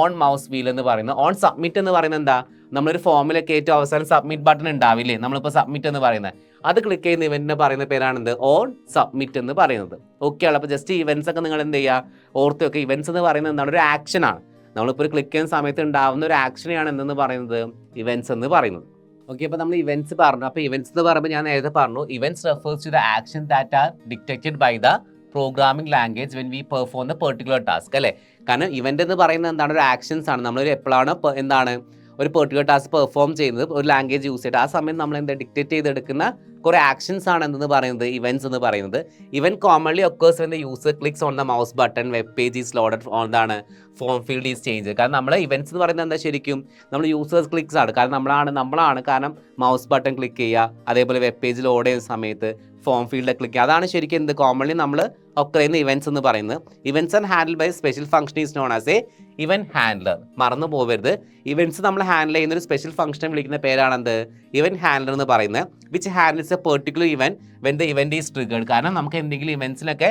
ഓൺ മൗസ് വീൽ എന്ന് പറയുന്നത്. ഓൺ സബ്മിറ്റ് എന്ന് പറയുന്നത് എന്താ, നമ്മളൊരു ഫോമിലൊക്കെ ഏറ്റവും അവസാനം സബ്മിറ്റ് ബട്ടൺ ഉണ്ടാവില്ലേ, നമ്മളിപ്പോൾ സബ്മിറ്റ് എന്ന് പറയുന്നത്, അത് ക്ലിക്ക് ചെയ്യുന്ന ഇവന്റിനെ പറയുന്ന പേരാണെന്ത്, ഓൺ സബ്മിറ്റ് എന്ന് പറയുന്നത്. ഓക്കെ ആണ്. അപ്പോൾ ജസ്റ്റ് ഇവന്റ്സ് ഒക്കെ നിങ്ങൾ എന്ത് ചെയ്യുക, ഓർത്ത് വെക്കുക. ഇവന്റ്സ് എന്ന് പറയുന്നത് എന്താണ്, ഒരു ആക്ഷനാണ്. നമ്മളിപ്പോൾ ഒരു ക്ലിക്ക് ചെയ്യുന്ന സമയത്ത് ഉണ്ടാവുന്ന ഒരു ആക്ഷനെയാണ് എന്തെന്ന് പറയുന്നത്, ഇവന്റ്സ് എന്ന് പറയുന്നത്. ഓക്കെ, അപ്പോൾ നമ്മൾ ഇവന്റ്സ് പറഞ്ഞു. അപ്പോൾ ഇവന്റ്സ് എന്ന് പറയുമ്പോൾ ഞാൻ നേരത്തെ പറഞ്ഞു, events refers to the action that are detected by the programming language when we perform the particular task അല്ലേ. കാരണം ഇവന്റ് എന്ന് പറയുന്നത് എന്താണ്, ഒരു ആക്ഷൻസ് ആണ്. നമ്മളൊരു എപ്പോഴാണ് എന്താണ് ഒരു പെർട്ടിക്കുലർ ടാസ്ക് പെർഫോം ചെയ്യുന്നത്, ഒരു ലാംഗ്വേജ് യൂസ് ചെയ്തിട്ട് ആ സമയം നമ്മൾ എന്താ ഡിക്റ്റേറ്റ് ചെയ്തെടുക്കുന്ന കുറേ ആക്ഷൻസ് ആണ് എന്തെന്ന് പറയുന്നത്, ഇവന്റ്സ് എന്ന് പറയുന്നത്. Event commonly occurs when the user clicks on the mouse button, web page is loaded on എന്താണ്, ഫോം ഫീൽഡ് ഈസ് ചേഞ്ച്. കാരണം നമ്മൾ ഇവന്റ്സ് എന്ന് പറയുന്നത് എന്താ, ശരിക്കും നമ്മൾ യൂസേഴ്സ് ക്ലിക്സ് ആണ്. കാരണം നമ്മളാണ് കാരണം മൗസ് ബട്ടൺ ക്ലിക്ക് ചെയ്യുക, അതേപോലെ വെബ് പേജ് ലോഡ് ചെയ്യുന്ന സമയത്ത് ഫോം ഫീൽഡ് ക്ലിക്ക് ചെയ്യുക. അതാണ് ശരിക്കും എന്ത് കോമൺലി നമ്മൾ ഒക്കെ ചെയ്യുന്ന ഇവന്റ്സ് എന്ന് പറയുന്നത്. Events and handle by special function is known as a event handler. മറന്നു പോകരുത്, ഇവന്റ്സ് നമ്മൾ ഹാൻഡിൽ ചെയ്യുന്ന ഒരു സ്പെഷ്യൽ ഫംഗ്ഷനെ വിളിക്കുന്ന പേരാണെന്ത്, ഇവന്റ് ഹാൻഡ്ലർ എന്ന് പറയുന്നത്. Which handles A particular event when the event is triggered. കാരണം നമുക്ക് എന്തെങ്കിലും ഇവന്റ്സിലൊക്കെ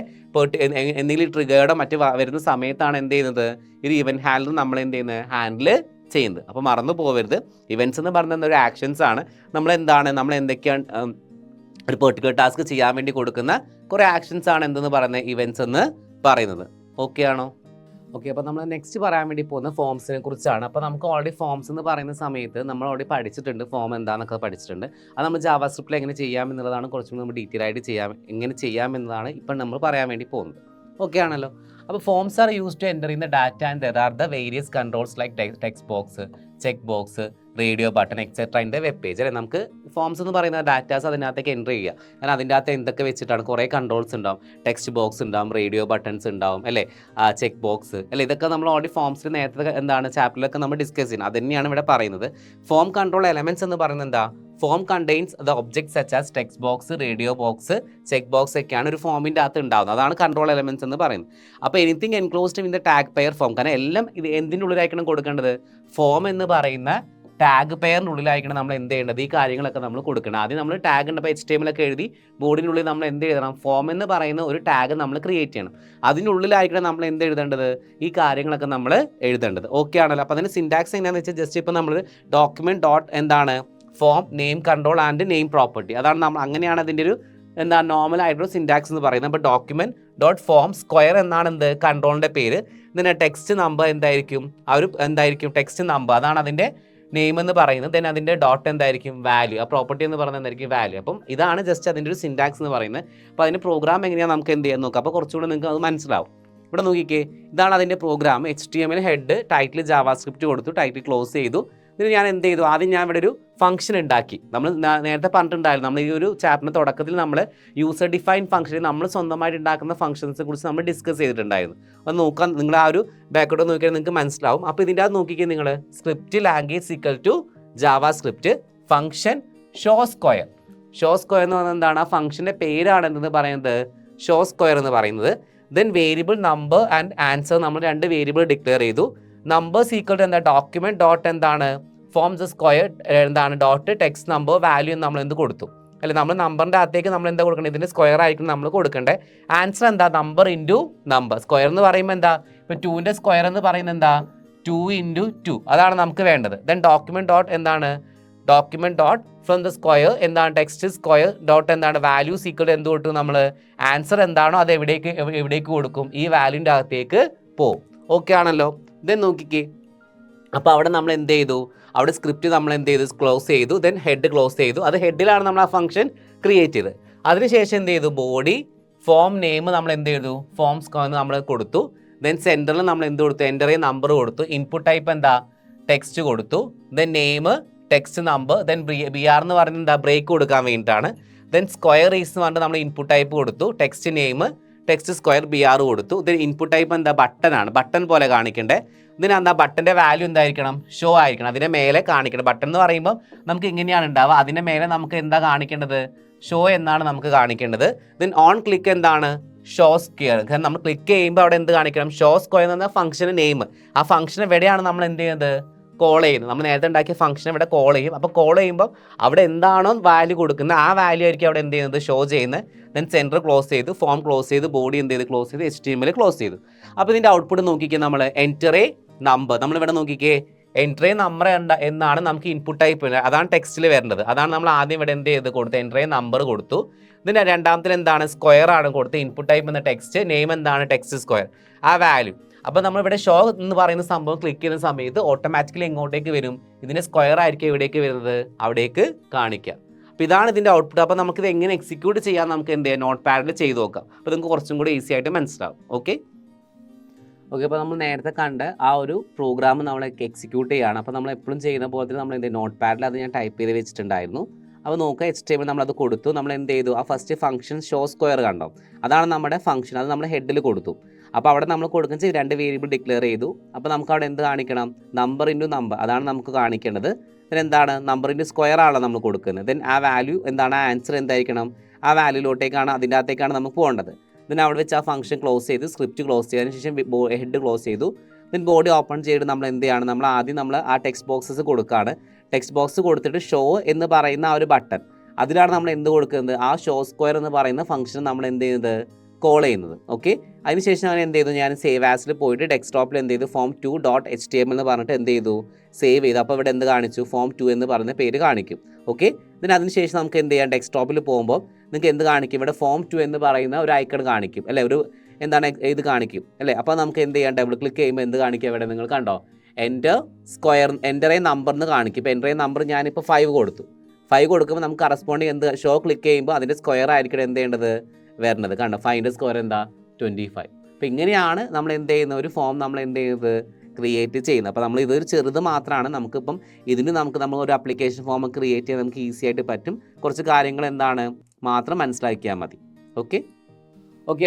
എന്തെങ്കിലും ട്രിഗേർഡോ മറ്റ് വരുന്ന സമയത്താണ് എന്ത് ചെയ്യുന്നത്, ഒരു ഇവന്റ് ഹാൻഡ്ലർ നമ്മൾ എന്ത് ചെയ്യുന്നത്, ഹാൻഡിൽ ചെയ്യുന്നത്. അപ്പോൾ മറന്നു പോകരുത്, ഇവന്റ്സ് എന്ന് പറയുന്നത് ഒരു ആക്ഷൻസ് ആണ്. നമ്മൾ എന്തൊക്കെയാണ് ഒരു പെർട്ടിക്കുലർ ടാസ്ക് ചെയ്യാൻ വേണ്ടി കൊടുക്കുന്ന കുറേ ആക്ഷൻസ് ആണ് എന്തെന്ന് പറയുന്നത്, ഇവന്റ്സ് എന്ന് പറയുന്നത്. ഓക്കെ ആണോ? ഓക്കെ, അപ്പോൾ നമ്മൾ നെക്സ്റ്റ് പറയാൻ വേണ്ടി പോകുന്ന ഫോംസിനെ കുറിച്ചാണ്. അപ്പോൾ നമുക്ക് ഓൾറെഡി ഫോംസ് എന്ന് പറയുന്ന സമയത്ത് നമ്മൾ ഓൾറെഡി പഠിച്ചിട്ടുണ്ട്, ഫോം എന്താണെന്നൊക്കെ പഠിച്ചിട്ടുണ്ട്. അത് നമ്മൾ ജാവാസ്ക്രിപ്റ്റിൽ എങ്ങനെ ചെയ്യാം എന്നുള്ളതാണ് കുറച്ചും നമ്മൾ ഡീറ്റെയിൽ ആയിട്ട് എങ്ങനെ ചെയ്യാമെന്നതാണ് ഇപ്പം നമ്മൾ പറയാൻ വേണ്ടി പോകുന്നത്. ഓക്കെ ആണല്ലോ? അപ്പോൾ forms are use to enter in the data and there are the various controls like text box, check box, radio button etcetera in the web page അല്ലേ. നമുക്ക് ഫോംസ് എന്ന് പറയുന്ന ഡാറ്റാസ് അതിനകത്തേക്ക് എൻ്റർ ചെയ്യുക. കാരണം അതിൻ്റെ അകത്ത് എന്തൊക്കെ വെച്ചിട്ടാണ്, കുറേ കൺട്രോൾസ് ഉണ്ടാവും, ടെക്സ്റ്റ് ബോക്സ് ഉണ്ടാവും, റേഡിയോ ബട്ടൺസ് ഉണ്ടാവും അല്ലേ, ചെക്ക് ബോക്സ് അല്ലേ. ഇതൊക്കെ നമ്മൾ ഓൾറെഡി ഫോംസിൽ നേരത്തെ എന്താണ് ചാപ്റ്ററിലൊക്കെ നമ്മൾ ഡിസ്കസ് ചെയ്യുന്നത്. അത് തന്നെയാണ് ഇവിടെ പറയുന്നത്. ഫോം കൺട്രോൾ എലമെൻറ്റ്സ് എന്ന് പറയുന്നത് എന്താ, form contains the objects such as text box, radio box, check box ഒക്കെയാണ് ഒരു ഫോമിൻ്റെ അകത്ത് ഉണ്ടാകുന്നത്. അതാണ് കൺട്രോൾ എലമെൻറ്റ്സ് എന്ന് പറയുന്നത്. അപ്പോൾ anything enclosed in the tag pair form. കാരണം എല്ലാം ഇത് എന്തിൻ്റെ ഉള്ളിലായിരിക്കണം കൊടുക്കേണ്ടത്, ഫോം എന്ന് പറയുന്ന ടാഗ് പെയറിൻ്റെ ഉള്ളിലായിരിക്കണം നമ്മൾ എന്ത് ചെയ്യേണ്ടത്, ഈ കാര്യങ്ങളൊക്കെ നമ്മൾ കൊടുക്കണം. ആദ്യം നമ്മൾ ടാഗ് ഉണ്ട്, അപ്പോൾ HTML ഒക്കെ എഴുതി ബോഡിനുള്ളിൽ നമ്മൾ എന്ത് എഴുതണം, ഫോം എന്ന് പറയുന്ന ഒരു ടാഗ് നമ്മൾ ക്രിയേറ്റ് ചെയ്യണം. അതിനുള്ളിലായിരിക്കണം നമ്മൾ എന്ത് എഴുതേണ്ടത്, ഈ കാര്യങ്ങളൊക്കെ നമ്മൾ എഴുതേണ്ടത്. ഓക്കെ ആണല്ലോ. അപ്പോൾ അതിന് സിൻടാക്സ് എങ്ങനെയാണെന്ന് വെച്ചാൽ ജസ്റ്റ് ഇപ്പോൾ നമ്മൾ ഡോക്യുമെൻറ്റ് ഡോട്ട് എന്താണ് form name control and name property, അതാണ് നമ്മൾ അങ്ങനെയാണ് അതിൻ്റെ ഒരു എന്താ നോർമൽ ആയിട്ടുള്ള സിൻടാക്സ് എന്ന് പറയുന്നത്. അപ്പോൾ ഡോക്യുമെൻറ്റ് ഡോട്ട് ഫോം സ്ക്വയർ എന്നാണ് എന്ത് കൺട്രോളിൻ്റെ പേര്. ഇതിന് ടെക്സ്റ്റ് നമ്പർ എന്തായിരിക്കും, ആ ഒരു എന്തായിരിക്കും ടെക്സ്റ്റ് നമ്പർ, അതാണ് അതിൻ്റെ നെയിം എന്ന് പറയുന്നത്. ദെൻ അതിൻ്റെ ഡോട്ട് എന്തായിരിക്കും വാല്യൂ, ആ പ്രോപ്പർട്ടി എന്ന് പറയുന്നത് എന്തായിരിക്കും വാല്യൂ. അപ്പം ഇതാണ് ജസ്റ്റ് അതിൻ്റെ ഒരു സിൻടാക്സ് എന്ന് പറയുന്നത്. അപ്പോൾ അതിൻ്റെ പ്രോഗ്രാം എങ്ങനെയാണ് നമുക്ക് എന്ത് ചെയ്യാൻ നോക്കാം. അപ്പോൾ കുറച്ചുകൂടെ നിങ്ങൾക്ക് അത് മനസ്സിലാവും. ഇവിടെ നോക്കിക്കേ, ഇതാണ് അതിൻ്റെ program. HTML head title JavaScript കൊടുത്തു, ടൈറ്റിൽ ക്ലോസ് ചെയ്തു. ഇതിന് ഞാൻ എന്ത് ചെയ്തു, ആദ്യം ഞാൻ ഇവിടെ ഒരു ഫംഗ്ഷൻ ഉണ്ടാക്കി. നമ്മൾ നേരത്തെ പറഞ്ഞിട്ടുണ്ടായിരുന്നു, നമ്മൾ ഈ ഒരു ചാപ്റ്ററിൻ്റെ തുടക്കത്തിൽ നമ്മൾ യൂസർ ഡിഫൈൻ ഫംഗ്ഷൻ, നമ്മൾ സ്വന്തമായിട്ട് ഉണ്ടാക്കുന്ന ഫംഗ്ഷൻസിനെ കുറിച്ച് നമ്മൾ ഡിസ്കസ് ചെയ്തിട്ടുണ്ടായിരുന്നു. അത് നോക്കാൻ നിങ്ങൾ ആ ഒരു ബാക്ക്ഗ്രൗണ്ട് നോക്കിയാൽ നിങ്ങൾക്ക് മനസ്സിലാവും. അപ്പോൾ ഇതിൻ്റെ അത് നോക്കിക്കേ നിങ്ങൾ, script language equal to JavaScript function show square. Show square എന്ന് പറയുന്നത് എന്താണ്, ആ ഫംഗ്ഷൻ്റെ പേരാണ് എന്തെന്ന് പറയുന്നത് ഷോ സ്ക്വയർ എന്ന് പറയുന്നത്. Then variable number and answer, നമ്മൾ 2 വേരിയബിൾ ഡിക്ലെയർ ചെയ്തു. നമ്പേഴ്സ് ഈക്വൽ ടു എന്താ ഡോക്യുമെൻറ്റ് ഡോട്ട് എന്താണ് ഫോം ദ സ്ക്വയർ എന്താണ് ഡോട്ട് ടെക്സ്റ്റ് നമ്പർ വാല്യൂ എന്ന് നമ്മൾ എന്ത് കൊടുത്തു അല്ലെ, നമ്മൾ നമ്പറിൻ്റെ അകത്തേക്ക് നമ്മൾ എന്താ കൊടുക്കേണ്ടത്, ഇതിൻ്റെ സ്ക്വയർ ആയിരിക്കും നമ്മൾ കൊടുക്കേണ്ടത്. ആൻസർ എന്താ നമ്പർ ഇൻറ്റു നമ്പർ. സ്ക്വയർ എന്ന് പറയുമ്പോൾ എന്താ, ഇപ്പോൾ 2ൻ്റെ സ്ക്വയർ എന്ന് പറയുന്നത് എന്താ 2 × 2, അതാണ് നമുക്ക് വേണ്ടത്. ദെൻ ഡോക്യുമെൻറ്റ് ഡോട്ട് എന്താണ് document dot from the square എന്താണ് ടെക്സ്റ്റ് സ്ക്വയർ ഡോട്ട് എന്താണ് വാല്യൂസ് ഈക്വൽ എന്ത് കൊടുത്തു, നമ്മൾ ആൻസർ എന്താണോ അത് എവിടേക്ക് കൊടുക്കും, ഈ വാല്യൂൻ്റെ അകത്തേക്ക് പോവും. ഓക്കെ ആണല്ലോ. ദെൻ നോക്കിക്കേ, അപ്പോൾ അവിടെ നമ്മൾ എന്ത് ചെയ്തു, അവിടെ സ്ക്രിപ്റ്റ് നമ്മൾ എന്ത് ചെയ്തു ക്ലോസ് ചെയ്തു. ദെൻ ഹെഡ് ക്ലോസ് ചെയ്തു. അത് ഹെഡിലാണ് നമ്മൾ ആ ഫംഗ്ഷൻ ക്രിയേറ്റ് ചെയ്തത്. അതിനുശേഷം എന്ത് ചെയ്തു, ബോഡി ഫോം നെയിം നമ്മൾ എന്ത് ചെയ്തു ഫോം സ്ക്വയർ നമ്മൾ കൊടുത്തു. ദെൻ സെൻറ്ററിൽ നമ്മൾ എന്ത് കൊടുത്തു, എൻ്റർ ചെയ്ത നമ്പർ കൊടുത്തു. ഇൻപുട്ട് ടൈപ്പ് എന്താ ടെക്സ്റ്റ് കൊടുത്തു. Then name text number. Then BR എന്ന് പറയുന്നത് എന്താ ബ്രേക്ക് കൊടുക്കാൻ വേണ്ടിയിട്ടാണ്. ദെൻ സ്ക്വയർ ഈസ് എന്ന് പറഞ്ഞിട്ട് നമ്മൾ ഇൻപുട്ട് ടൈപ്പ് കൊടുത്തു. Text name text square BR കൊടുത്തു. ദെൻ ഇൻപുട്ട് ടൈപ്പ് എന്താ ബട്ടനാണ്, ബട്ടൺ പോലെ കാണിക്കണ്ടേ. ഇതിനെന്താ ബട്ടൻ്റെ വാല്യൂ എന്തായിരിക്കണം, ഷോ ആയിരിക്കണം, അതിൻ്റെ മേലെ കാണിക്കണം. ബട്ടൺ എന്ന് പറയുമ്പോൾ നമുക്ക് ഇങ്ങനെയാണ് ഉണ്ടാവുക, അതിൻ്റെ മേലെ നമുക്ക് എന്താ കാണിക്കേണ്ടത്, ഷോ എന്നാണ് നമുക്ക് കാണിക്കേണ്ടത്. ദെൻ ഓൺ ക്ലിക്ക് എന്താണ് ഷോ സ്ക്വയർ, കാരണം നമ്മൾ ക്ലിക്ക് ചെയ്യുമ്പോൾ അവിടെ എന്ത് കാണിക്കണം, ഷോ സ്ക്വയർ എന്ന് പറഞ്ഞാൽ ഫംഗ്ഷന് നെയിം. ആ ഫംഗ്ഷൻ എവിടെയാണ് നമ്മൾ എന്ത് ചെയ്യുന്നത് കോൾ ചെയ്യുന്നത്, നമ്മൾ നേരത്തെ ഉണ്ടാക്കിയ ഫംഗ്ഷൻ ഇവിടെ കോൾ ചെയ്യും. അപ്പോൾ കോൾ ചെയ്യുമ്പോൾ അവിടെ എന്താണോ വാല്യൂ കൊടുക്കുന്നത് ആ വാല്യൂ ആയിരിക്കും അവിടെ എന്ത് ചെയ്യുന്നത് ഷോ ചെയ്യുന്നത്. ദെൻ സെൻറ്റർ ക്ലോസ് ചെയ്തു, ഫോം ക്ലോസ് ചെയ്തു, ബോഡി എന്ത് ചെയ്ത് ക്ലോസ് ചെയ്ത്, HTML ക്ലോസ് ചെയ്തു. അപ്പോൾ ഇതിൻ്റെ ഔട്ട്പുട്ട് നോക്കിക്കേ, നമ്മൾ എൻറ്റർ എ നമ്പർ, നമ്മളിവിടെ നോക്കിക്കേ എൻറ്റർ എ നമ്പർ എന്നാണ് നമുക്ക് ഇൻപുട്ട് ടൈപ്പ്, അതാണ് ടെക്സ്റ്റിൽ വരേണ്ടത്. അതാണ് നമ്മൾ ആദ്യം ഇവിടെ എന്ത് ചെയ്ത് കൊടുത്ത് എൻറ്റർ എ നമ്പർ കൊടുത്തു. ഇതിൻ്റെ രണ്ടാമത്തിൽ എന്താണ് സ്ക്വയർ ആണ് കൊടുത്ത്, ഇൻപുട്ട് ടൈപ്പ് എന്ന ടെക്സ്റ്റ്, നെയിം എന്താണ് ടെക്സ്റ്റ് സ്ക്വയർ, ആ വാല്യൂ. അപ്പോൾ നമ്മളിവിടെ ഷോ എന്ന് പറയുന്ന സംഭവം ക്ലിക്ക് ചെയ്യുന്ന സമയത്ത് ഓട്ടോമാറ്റിക്കലി എങ്ങോട്ടേക്ക് വരും, ഇതിൻ്റെ സ്ക്വയർ ആയിരിക്കും എവിടേക്ക് വരുന്നത്, അവിടേക്ക് കാണിക്കുക. അപ്പോൾ ഇതാണ് ഇതിൻ്റെ ഔട്ട്പുട്ട്. അപ്പോൾ നമുക്കിത് എങ്ങനെ എക്സിക്യൂട്ട് ചെയ്യാൻ നമുക്ക് എന്ത് ചെയ്യാം, നോട്ട് പാഡിൽ ചെയ്ത് നോക്കാം. അപ്പോൾ നിങ്ങൾക്ക് കുറച്ചും കൂടി ഈസി ആയിട്ട് മനസ്സിലാവും. ഓക്കെ, അപ്പോൾ നമ്മൾ നേരത്തെ കണ്ട ആ ഒരു പ്രോഗ്രാം നമ്മൾ എക്സിക്യൂട്ട് ചെയ്യുകയാണ്. അപ്പോൾ നമ്മൾ എപ്പോഴും ചെയ്യുന്ന പോലെ തന്നെ നമ്മൾ എന്ത് നോട്ട് പാഡിൽ അത് ഞാൻ ടൈപ്പ് ചെയ്ത് വെച്ചിട്ടുണ്ടായിരുന്നു. അപ്പോൾ നോക്കുക, HTML നമ്മളത് കൊടുത്തു. നമ്മൾ എന്ത് ചെയ്തു, ആ ഫസ്റ്റ് ഫംഗ്ഷൻ ഷോ സ്ക്വയർ കണ്ടോ, അതാണ് നമ്മുടെ ഫംഗ്ഷൻ, അത് നമ്മൾ ഹെഡിൽ കൊടുത്തു. അപ്പോൾ അവിടെ നമ്മൾ കൊടുക്കുന്ന 2 വേരിയബിൾ ഡിക്ലെയർ ചെയ്തു. അപ്പോൾ നമുക്ക് അവിടെ എന്ത് കാണിക്കണം, നമ്പർ ഇൻറ്റു നമ്പർ, അതാണ് നമുക്ക് കാണിക്കേണ്ടത്. then എന്താണ് നമ്പർ ഇൻറ്റു സ്ക്വയർ ആണ് നമ്മൾ കൊടുക്കുന്നത്. ദെൻ ആ വാല്യൂ എന്താണ്, ആ ആൻസർ എന്തായിരിക്കണം, ആ വാല്യൂലോട്ടേക്കാണ്, അതിൻ്റെ അകത്തേക്കാണ് നമുക്ക് പോകേണ്ടത്. ദെൻ അവിടെ വെച്ച് ആ ഫംഗ്ഷൻ ക്ലോസ് ചെയ്ത് സ്ക്രിപ്റ്റ് ക്ലോസ് ചെയ്തതിന് ശേഷം ഹെഡ് ക്ലോസ് ചെയ്തു. ദെൻ ബോഡി ഓപ്പൺ ചെയ്തിട്ട് നമ്മൾ എന്ത് ചെയ്യാണ്, നമ്മൾ ആദ്യം നമ്മൾ ആ ടെക്സ്റ്റ് ബോക്സസ് കൊടുക്കുകയാണ്. ടെക്സ്റ്റ് ബോക്സ് കൊടുത്തിട്ട് ഷോ എന്ന് പറയുന്ന ആ ഒരു ബട്ടൺ, അതിലാണ് നമ്മൾ എന്ത് കൊടുക്കുന്നത്, ആ ഷോ സ്ക്വയർ എന്ന് പറയുന്ന ഫംഗ്ഷൻ നമ്മൾ എന്ത് ചെയ്യുന്നത് കോൾ ചെയ്യുന്നത്. ഓക്കെ, അതിനുശേഷം ഞാൻ എന്ത് ചെയ്തു, ഞാൻ സേവ് ആസിൽ പോയിട്ട് ഡെസ്ക്ടോപ്പിൽ എന്ത് ചെയ്തു form2.html എന്ന് പറഞ്ഞിട്ട് എന്ത് ചെയ്തു സേവ് ചെയ്തു. അപ്പോൾ ഇവിടെ എന്ത് കാണിച്ചു, form2 എന്ന് പറയുന്ന പേര് കാണിക്കും. ഓക്കെ, then അതിനുശേഷം നമുക്ക് എന്ത് ചെയ്യാം, ഡെസ്ക്ടോപ്പിൽ പോകുമ്പോൾ നിങ്ങൾക്ക് എന്ത് കാണിക്കും, ഇവിടെ form2 എന്ന് പറയുന്ന ഒരു ഐക്കൺ കാണിക്കും അല്ലേ, ഒരു എന്താണ് ഇത് കാണിക്കും അല്ലേ. അപ്പോൾ നമുക്ക് എന്ത് ചെയ്യാം, ഡബിൾ ക്ലിക്ക് ചെയ്യുമ്പോൾ എന്ത് കാണിക്കുക, ഇവിടെ നിങ്ങൾ കണ്ടോ എൻ്റർ എ നമ്പർ എന്ന് കാണിക്കും. ഇപ്പോൾ എൻ്റർ എ നമ്പർ ഞാനിപ്പോൾ 5 കൊടുത്തു. 5 കൊടുക്കുമ്പോൾ നമുക്ക് കറസ്പോണ്ടിങ് എന്ത് ഷോ ക്ലിക്ക് ചെയ്യുമ്പോൾ അതിൻ്റെ സ്ക്വയർ ആയിരിക്കണം എന്ത് ചെയ്യേണ്ടത് വരുന്നത്. കണ്ടോ 5ൻ്റെ സ്ക്വയർ എന്താ 25. അപ്പോൾ ഇങ്ങനെയാണ് നമ്മൾ എന്ത് ചെയ്യുന്ന ഒരു ഫോം നമ്മൾ എന്ത് ചെയ്യുന്നത് ക്രിയേറ്റ് ചെയ്യുന്നത്. അപ്പോൾ നമ്മൾ ഇതൊരു ചെറുത് മാത്രമാണ്, നമുക്കിപ്പം ഇതിന് നമ്മൾ ഒരു ആപ്ലിക്കേഷൻ ഫോം ക്രിയേറ്റ് ചെയ്യാൻ നമുക്ക് ഈസി ആയിട്ട് പറ്റും. കുറച്ച് കാര്യങ്ങൾ എന്താണ് മാത്രം മനസ്സിലാക്കിയാൽ മതി. ഓക്കെ,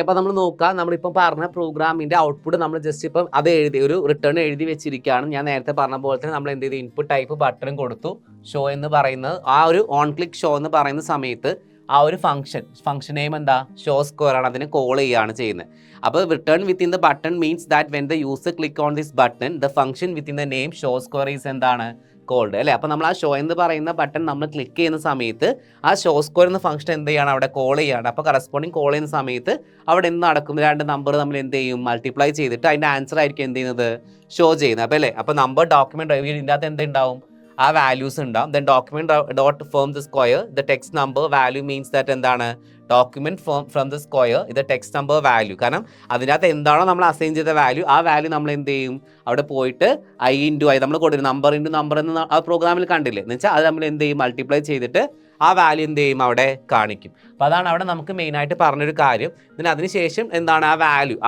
അപ്പോൾ നമ്മൾ നോക്കാം, നമ്മളിപ്പം പറഞ്ഞ പ്രോഗ്രാമിൻ്റെ ഔട്ട്പുട്ട് നമ്മൾ ജസ്റ്റ് ഇപ്പം അത് എഴുതി ഒരു റിട്ടേൺ എഴുതി വെച്ചിരിക്കുകയാണ്. ഞാൻ നേരത്തെ പറഞ്ഞ പോലെ തന്നെ നമ്മൾ എന്ത് ചെയ്തു, ഇൻപുട്ട് ടൈപ്പ് ബട്ടൺ കൊടുത്തു. ഷോ എന്ന് പറയുന്നത് ആ ഒരു ഓൺ ക്ലിക്ക് ഷോ എന്ന് പറയുന്ന സമയത്ത് ആ ഒരു ഫംഗ്ഷൻ നെയിം എന്താ ഷോ സ്ക്വയർ ആണ്, അതിനെ കോൾ ചെയ്യുകയാണ് ചെയ്യുന്നത്. അപ്പോൾ return within the button means that when the user click on this button the function within the name show square is എന്താണ് കോൾഡ് അല്ലേ. അപ്പോൾ നമ്മൾ ആ ഷോ എന്ന് പറയുന്ന ബട്ടൺ നമ്മൾ ക്ലിക്ക് ചെയ്യുന്ന സമയത്ത് ആ ഷോ സ്ക്വയർ എന്ന ഫംഗ്ഷൻ എന്ത് ചെയ്യാണ്, അവിടെ കോൾ ചെയ്യാണ്. അപ്പോൾ കറസ്പോണ്ടിങ് കോൾ ചെയ്യുന്ന സമയത്ത് അവിടെ എന്ത് നടക്കും, രണ്ട് നമ്പർ നമ്മൾ എന്ത് ചെയ്യും, മൾട്ടിപ്ലൈ ചെയ്തിട്ട് അതിൻ്റെ ആൻസർ ആയിരിക്കും എന്ത് ചെയ്യുന്നത്, ഷോ ചെയ്യുന്നത്. അപ്പോൾ അല്ലേ, അപ്പോൾ നമ്പർ ഡോക്യുമെന്റ് ഇതിൻ്റെ അകത്ത് എന്തുണ്ടാവും, ആ വാല്യൂസ് ഉണ്ടാവും. Then document dot form the square the text number value means that എന്താണ്, ഡോക്യുമെന്റ് ഫ്രം ദ സ്ക്വയർ ഇത് ടെക്സ്റ്റ് നമ്പർ വാല്യൂ. കാരണം അതിനകത്ത് എന്താണോ നമ്മൾ അസൈൻ ചെയ്ത വാല്യൂ, ആ വാല്യൂ നമ്മൾ എന്ത് ചെയ്യും, അവിടെ പോയിട്ട് i ഇൻറ്റു i നമ്മൾ കൊടുക്കും, നമ്പർ ഇൻറ്റു നമ്പർ എന്ന് ആ പ്രോഗ്രാമിൽ കണ്ടില്ലേ എന്ന് വെച്ചാൽ അത് നമ്മൾ എന്ത് ചെയ്യും, മൾട്ടിപ്ലൈ ചെയ്തിട്ട് ആ വാല്യൂ എന്ത് ചെയ്യും, അവിടെ കാണിക്കും. അപ്പോൾ അതാണ് അവിടെ നമുക്ക് മെയിനായിട്ട് പറഞ്ഞൊരു കാര്യം. പിന്നെ അതിനുശേഷം എന്താണ് ആ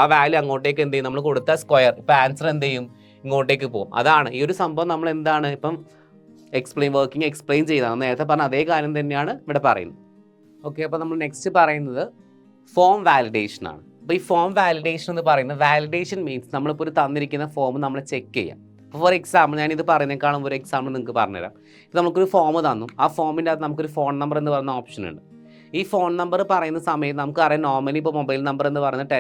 വാല്യൂ അങ്ങോട്ടേക്ക് എന്ത് ചെയ്യും, നമ്മൾ കൊടുത്ത സ്ക്വയർ ഇപ്പോൾ ആൻസർ എന്ത് ചെയ്യും, ഇങ്ങോട്ടേക്ക് പോകും. അതാണ് ഈ ഒരു സംഭവം നമ്മൾ എന്താണ് ഇപ്പം വർക്കിംഗ് എക്സ്പ്ലെയിൻ ചെയ്തതാണ്. നേരത്തെ പറഞ്ഞ അതേ കാര്യം തന്നെയാണ് ഇവിടെ പറയുന്നത്. ഓക്കെ, അപ്പോൾ നമ്മൾ നെക്സ്റ്റ് പറയുന്നത് ഫോം വാലിഡേഷൻ ആണ്. അപ്പോൾ ഈ ഫോം വാലിഡേഷൻ എന്ന് പറയുന്നത്, വാലിഡേഷൻ മീൻസ് നമ്മളിപ്പോൾ ഒരു തന്നിരിക്കുന്ന ഫോം നമ്മൾ ചെക്ക് ചെയ്യാം. അപ്പോൾ ഫോർ എക്സാമ്പിൾ ഞാനിത് പറയുന്നതിനേക്കാളും ഒരു എക്സാമ്പിൾ നിങ്ങൾക്ക് പറഞ്ഞുതരാം. ഇത് നമുക്കൊരു ഫോം തന്നു, ആ ഫോമിൻ്റെ അകത്ത് നമുക്കൊരു ഫോൺ നമ്പർ എന്ന് പറയുന്ന ഓപ്ഷൻ ഉണ്ട്. ഈ ഫോൺ നമ്പർ പറയുന്ന സമയത്ത് നമുക്കറിയാം നോർമലി ഇപ്പോൾ മൊബൈൽ നമ്പർ എന്ന് പറയുന്നത്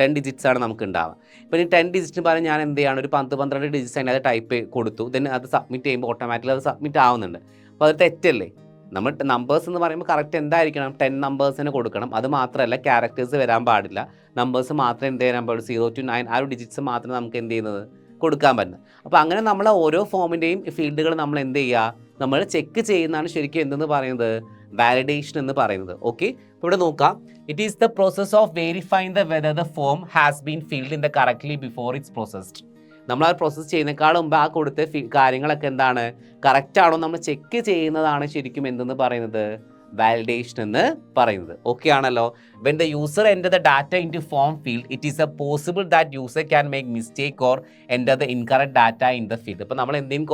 10 ഡിജിറ്റ്സ് ആണ് നമുക്ക് ഉണ്ടാവുക. ഇപ്പോൾ ഈ 10 ഡിജിറ്റിന് പറഞ്ഞാൽ ഞാൻ എന്ത് ചെയ്യാണ്, ഒരു 12 ഡിജിറ്റ്സ് അതിനകത്ത് ടൈപ്പ് കൊടുത്തു. ദെൻ അത് സബ്മിറ്റ് ചെയ്യുമ്പോൾ ഓട്ടോമാറ്റിക്കലി അത് സബ്മിറ്റ് ആവുന്നുണ്ട്. അപ്പോൾ അത് തെറ്റല്ലേ. നമ്മൾ നമ്പേഴ്സ് എന്ന് പറയുമ്പോൾ കറക്റ്റ് എന്തായിരിക്കണം, 10 നമ്പേഴ്സിന് കൊടുക്കണം. അത് മാത്രമല്ല ക്യാരക്ടേഴ്സ് വരാൻ പാടില്ല, നമ്പേഴ്സ് മാത്രമേ എന്ത് ചെയ്യാൻ പാടുള്ളൂ, 0 to 9 ആ ഒരു ഡിജിറ്റ്സ് മാത്രമേ നമുക്ക് എന്ത് ചെയ്യുന്നത്, കൊടുക്കാൻ പറ്റുന്നത്. അപ്പോൾ അങ്ങനെ നമ്മൾ ഓരോ ഫോമിൻ്റെയും ഫീൽഡുകൾ നമ്മൾ എന്ത് ചെയ്യുക, നമ്മൾ ചെക്ക് ചെയ്യുന്നതാണ് ശരിക്കും എന്തെന്ന് പറയുന്നത്, വാലിഡേഷൻ എന്ന് പറയുന്നത്. ഓക്കെ, ഇവിടെ നോക്കാം. It is the process of verifying the weather the form has been filled in the correctly before it's processed. നമ്മൾ ആ പ്രോസസ്സ് ചെയ്യുന്നതിനേക്കാൾ മുമ്പ് ആ കൊടുത്ത കാര്യങ്ങളൊക്കെ എന്താണ്, കറക്റ്റ് ആണോ നമ്മൾ ചെക്ക് ചെയ്യുന്നതാണ് ശരിക്കും എന്തെന്ന് പറയുന്നത്, വാലിഡേഷൻ എന്ന് പറയുന്നത്. ഓക്കെ ആണല്ലോ. When the user enter the data in to form field it is a possible that user can make mistake or enter the incorrect data in the field. ഇപ്പോൾ നമ്മൾ എന്തെങ്കിലും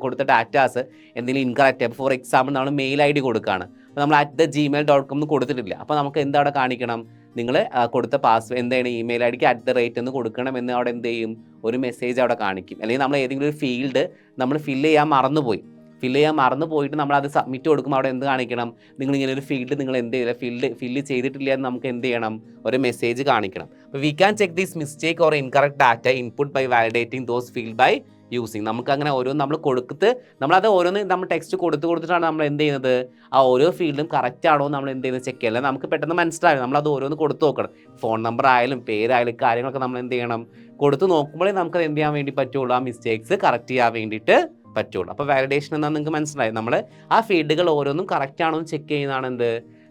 കൊടുത്ത ഡാറ്റാസ് എന്തെങ്കിലും ഇൻകറക്റ്റ്, അപ്പോൾ for example നമ്മൾ mail ID കൊടുക്കുകയാണ്, അപ്പോൾ നമ്മൾ @gmail.com എന്ന് കൊടുത്തിട്ടില്ല. അപ്പോൾ നമുക്ക് എന്താ കാണിക്കണം, നിങ്ങൾ കൊടുത്ത എന്താണ് ഇമെയിൽ IDക്ക് @ എന്ന് കൊടുക്കണം എന്ന് അവിടെ എന്ത് ചെയ്യും, ഒരു മെസ്സേജ് അവിടെ കാണിക്കും. അല്ലെങ്കിൽ നമ്മൾ ഏതെങ്കിലും ഒരു ഫീൽഡ് നമ്മൾ ഫില്ല് ചെയ്യാൻ മറന്നു പോയിട്ട് നമ്മൾ അത് സബ്മിറ്റ് കൊടുക്കുമ്പോൾ അവിടെ എന്ത് കാണിക്കണം, നിങ്ങളിങ്ങനെ ഒരു ഫീൽഡ് നിങ്ങൾ എന്ത് ചെയ്യില്ല, ഫില്ല് ചെയ്തിട്ടില്ല എന്ന് നമുക്ക് എന്ത് ചെയ്യണം, ഒരു മെസ്സേജ് കാണിക്കണം. അപ്പോൾ we can check this mistake or incorrect data input by validating those field by using. നമുക്ക് അങ്ങനെ ഓരോന്ന് നമ്മൾ നമ്മളത് ഓരോന്ന് നമ്മൾ ടെക്സ്റ്റ് കൊടുത്തിട്ടാണ് നമ്മൾ എന്ത് ചെയ്യുന്നത്, ആ ഓരോ ഫീൽഡും കറക്റ്റ് ആണോ നമ്മൾ എന്ത് ചെയ്യുന്നത് ചെക്ക് ചെയ്യല്ല. നമുക്ക് പെട്ടെന്ന് മനസ്സിലാവും, നമ്മളത് ഓരോന്ന് കൊടുത്തു നോക്കണം. ഫോൺ നമ്പർ ആയാലും പേരായാലും കാര്യങ്ങളൊക്കെ നമ്മൾ എന്ത് ചെയ്യണം, കൊടുത്ത് നോക്കുമ്പോഴേ നമുക്കത് എന്ത് ചെയ്യാൻ വേണ്ടി പറ്റുള്ളൂ, ആ മിസ്റ്റേക്സ് കറക്റ്റ് ചെയ്യാൻ വേണ്ടിയിട്ട് പറ്റുള്ളൂ. അപ്പോൾ വാലിഡേഷൻ എന്നാൽ നിങ്ങൾക്ക് മനസ്സിലായി, നമ്മൾ ആ ഫീൽഡുകൾ ഓരോന്നും കറക്റ്റ് ആണോ എന്ന് ചെക്ക് ചെയ്യുന്നതാണ് എന്ത്,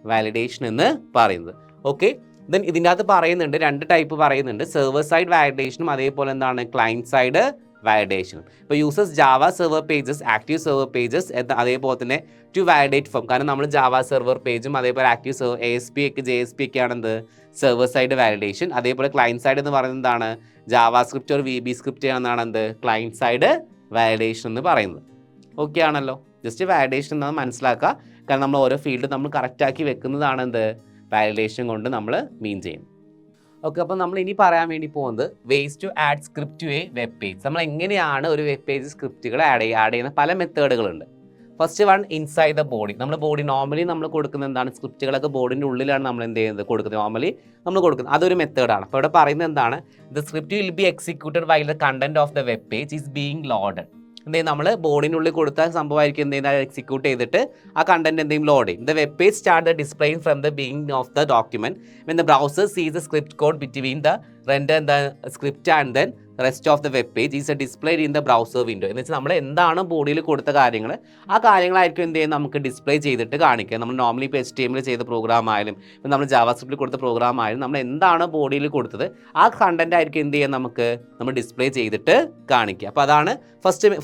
വാലിഡേഷൻ എന്ന് പറയുന്നത്. ഓക്കെ, ദെൻ ഇതിൻ്റെ അകത്ത് പറയുന്നുണ്ട്, 2 ടൈപ്പ് പറയുന്നുണ്ട്, സെർവർ സൈഡ് വാലിഡേഷനും അതേപോലെ എന്താണ് ക്ലയൻറ്റ് സൈഡ് വാലിഡേഷനും. ഇപ്പോൾ users Java server pages, active server pages, അതേപോലെ തന്നെ ടു വാലിഡേറ്റ് ഫോം. കാരണം നമ്മൾ ജാവ സെർവർ പേജും അതേപോലെ ആക്റ്റീവ് സെർവർ JSP ഒക്കെ ആണെന്ത്, സെർവർ സൈഡ് വാലിഡേഷൻ. അതേപോലെ ക്ലയൻറ്റ് സൈഡ് എന്ന് പറയുന്നത് എന്താണ്, ജാവ സ്ക്രിപ്റ്റ് ഒരു VB സ്ക്രിപ്റ്റ് ആണെന്നാണ് എന്ത്, ക്ലയൻറ്റ് സൈഡ് വാലിഡേഷൻ എന്ന് പറയുന്നത്. ഓക്കെ ആണല്ലോ. ജസ്റ്റ് വാലിഡേഷൻ എന്നാണ് മനസ്സിലാക്കുക. കാരണം നമ്മൾ ഓരോ ഫീൽഡ് നമ്മൾ കറക്റ്റാക്കി വെക്കുന്നതാണ് എന്ത്, വാലിഡേഷൻ കൊണ്ട് നമ്മൾ മീൻ ചെയ്യുന്നത്. ഓക്കെ, അപ്പോൾ നമ്മൾ ഇനി പറയാൻ വേണ്ടി പോകുന്നത് ways to add script to a web page. നമ്മൾ എങ്ങനെയാണ് ഒരു വെബ് പേജ് സ്ക്രിപ്റ്റുകൾ ആഡ് ചെയ്യുന്ന പല മെത്തേഡുകളുണ്ട്. First one, inside the body. നമ്മൾ ബോഡി നോർമലി നമ്മൾ കൊടുക്കുന്നത് എന്താണ്, സ്ക്രിപ്റ്റുകളൊക്കെ ബോഡിൻ്റെ ഉള്ളിലാണ് നമ്മൾ എന്ത് ചെയ്യുന്നത്, കൊടുക്കുന്നത്. നോർമലി നമ്മൾ കൊടുക്കുന്നത് അതൊരു മെത്തേഡാണ്. അപ്പോൾ ഇവിടെ പറയുന്നത് എന്താണ്, the script will be executed while the content of the web page is being loaded. എന്തെങ്കിലും നമ്മൾ ബോർഡിനുള്ളിൽ കൊടുത്ത സംഭവമായിരിക്കും എന്തെങ്കിലും എക്സിക്യൂട്ട് ചെയ്തിട്ട് ആ കണ്ടന്റ് എന്തെങ്കിലും ലോഡ് ചെയ്യും. The web page start the displaying from the beginning of the document when the browser sees the script code between the render the script and then rest of the web page is displayed in the browser window. എന്ന് വെച്ചാൽ നമ്മൾ എന്താണ് ബോഡിയിൽ കൊടുത്ത കാര്യങ്ങൾ, ആ കാര്യങ്ങളായിരിക്കും എന്ത് ചെയ്യുന്നത്, നമുക്ക് ഡിസ്പ്ലേ ചെയ്തിട്ട് കാണിക്കുക. നമ്മൾ നോർമലി ഇപ്പോൾ HTML ചെയ്ത പ്രോഗ്രാം ആയാലും ഇപ്പം നമ്മൾ ജാവാസ്ക്രിപ്റ്റിൽ കൊടുത്ത പ്രോഗ്രാം ആയാലും നമ്മൾ എന്താണ് ബോഡിയിൽ കൊടുത്തത് ആ കണ്ടന്റ് ആയിരിക്കും എന്ത് ചെയ്യുക, നമ്മൾ ഡിസ്പ്ലേ ചെയ്തിട്ട് കാണിക്കുക. അപ്പോൾ അതാണ്